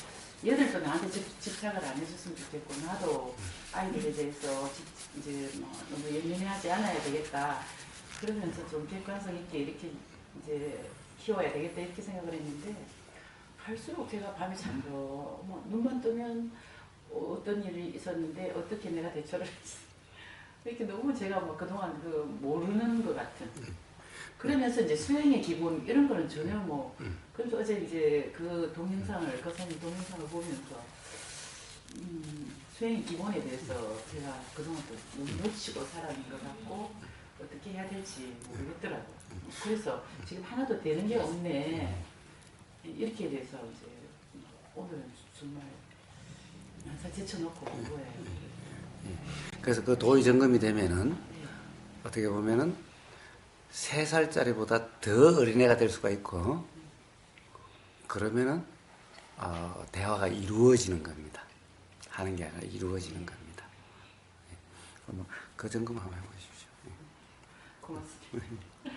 얘들도 나한테 집착을 안 해줬으면 좋겠고 나도 아이들에 대해서 이제 너무 예민하지 않아야 되겠다. 그러면서 좀 객관성 있게 이렇게 이제 키워야 되겠다 이렇게 생각을 했는데 갈수록 제가 밤에 잠도 눈만 뜨면 어떤 일이 있었는데 어떻게 내가 대처를 했어. 이렇게 너무 제가 그동안 모르는 것 같은. 그러면서 이제 수행의 기본 이런 거는 전혀 그래서 어제 이제 그 동영상을 교사님 동영상을 보면서 수행의 기본에 대해서 제가 그동안 또 놓치고 살아있는 것 같고 어떻게 해야 될지 모르겠더라고요. 그래서 지금 하나도 되는 게 없네. 이렇게 돼서 이제 오늘은 정말 항상 제쳐놓고 온 거예요. 그래서 그 도의 점검이 되면은 어떻게 보면은 3살짜리보다 더 어린애가 될 수가 있고 그러면은 대화가 이루어지는 겁니다. 하는 게 아니라 이루어지는 겁니다. 그 점검 한번 해보십시오. 고맙습니다.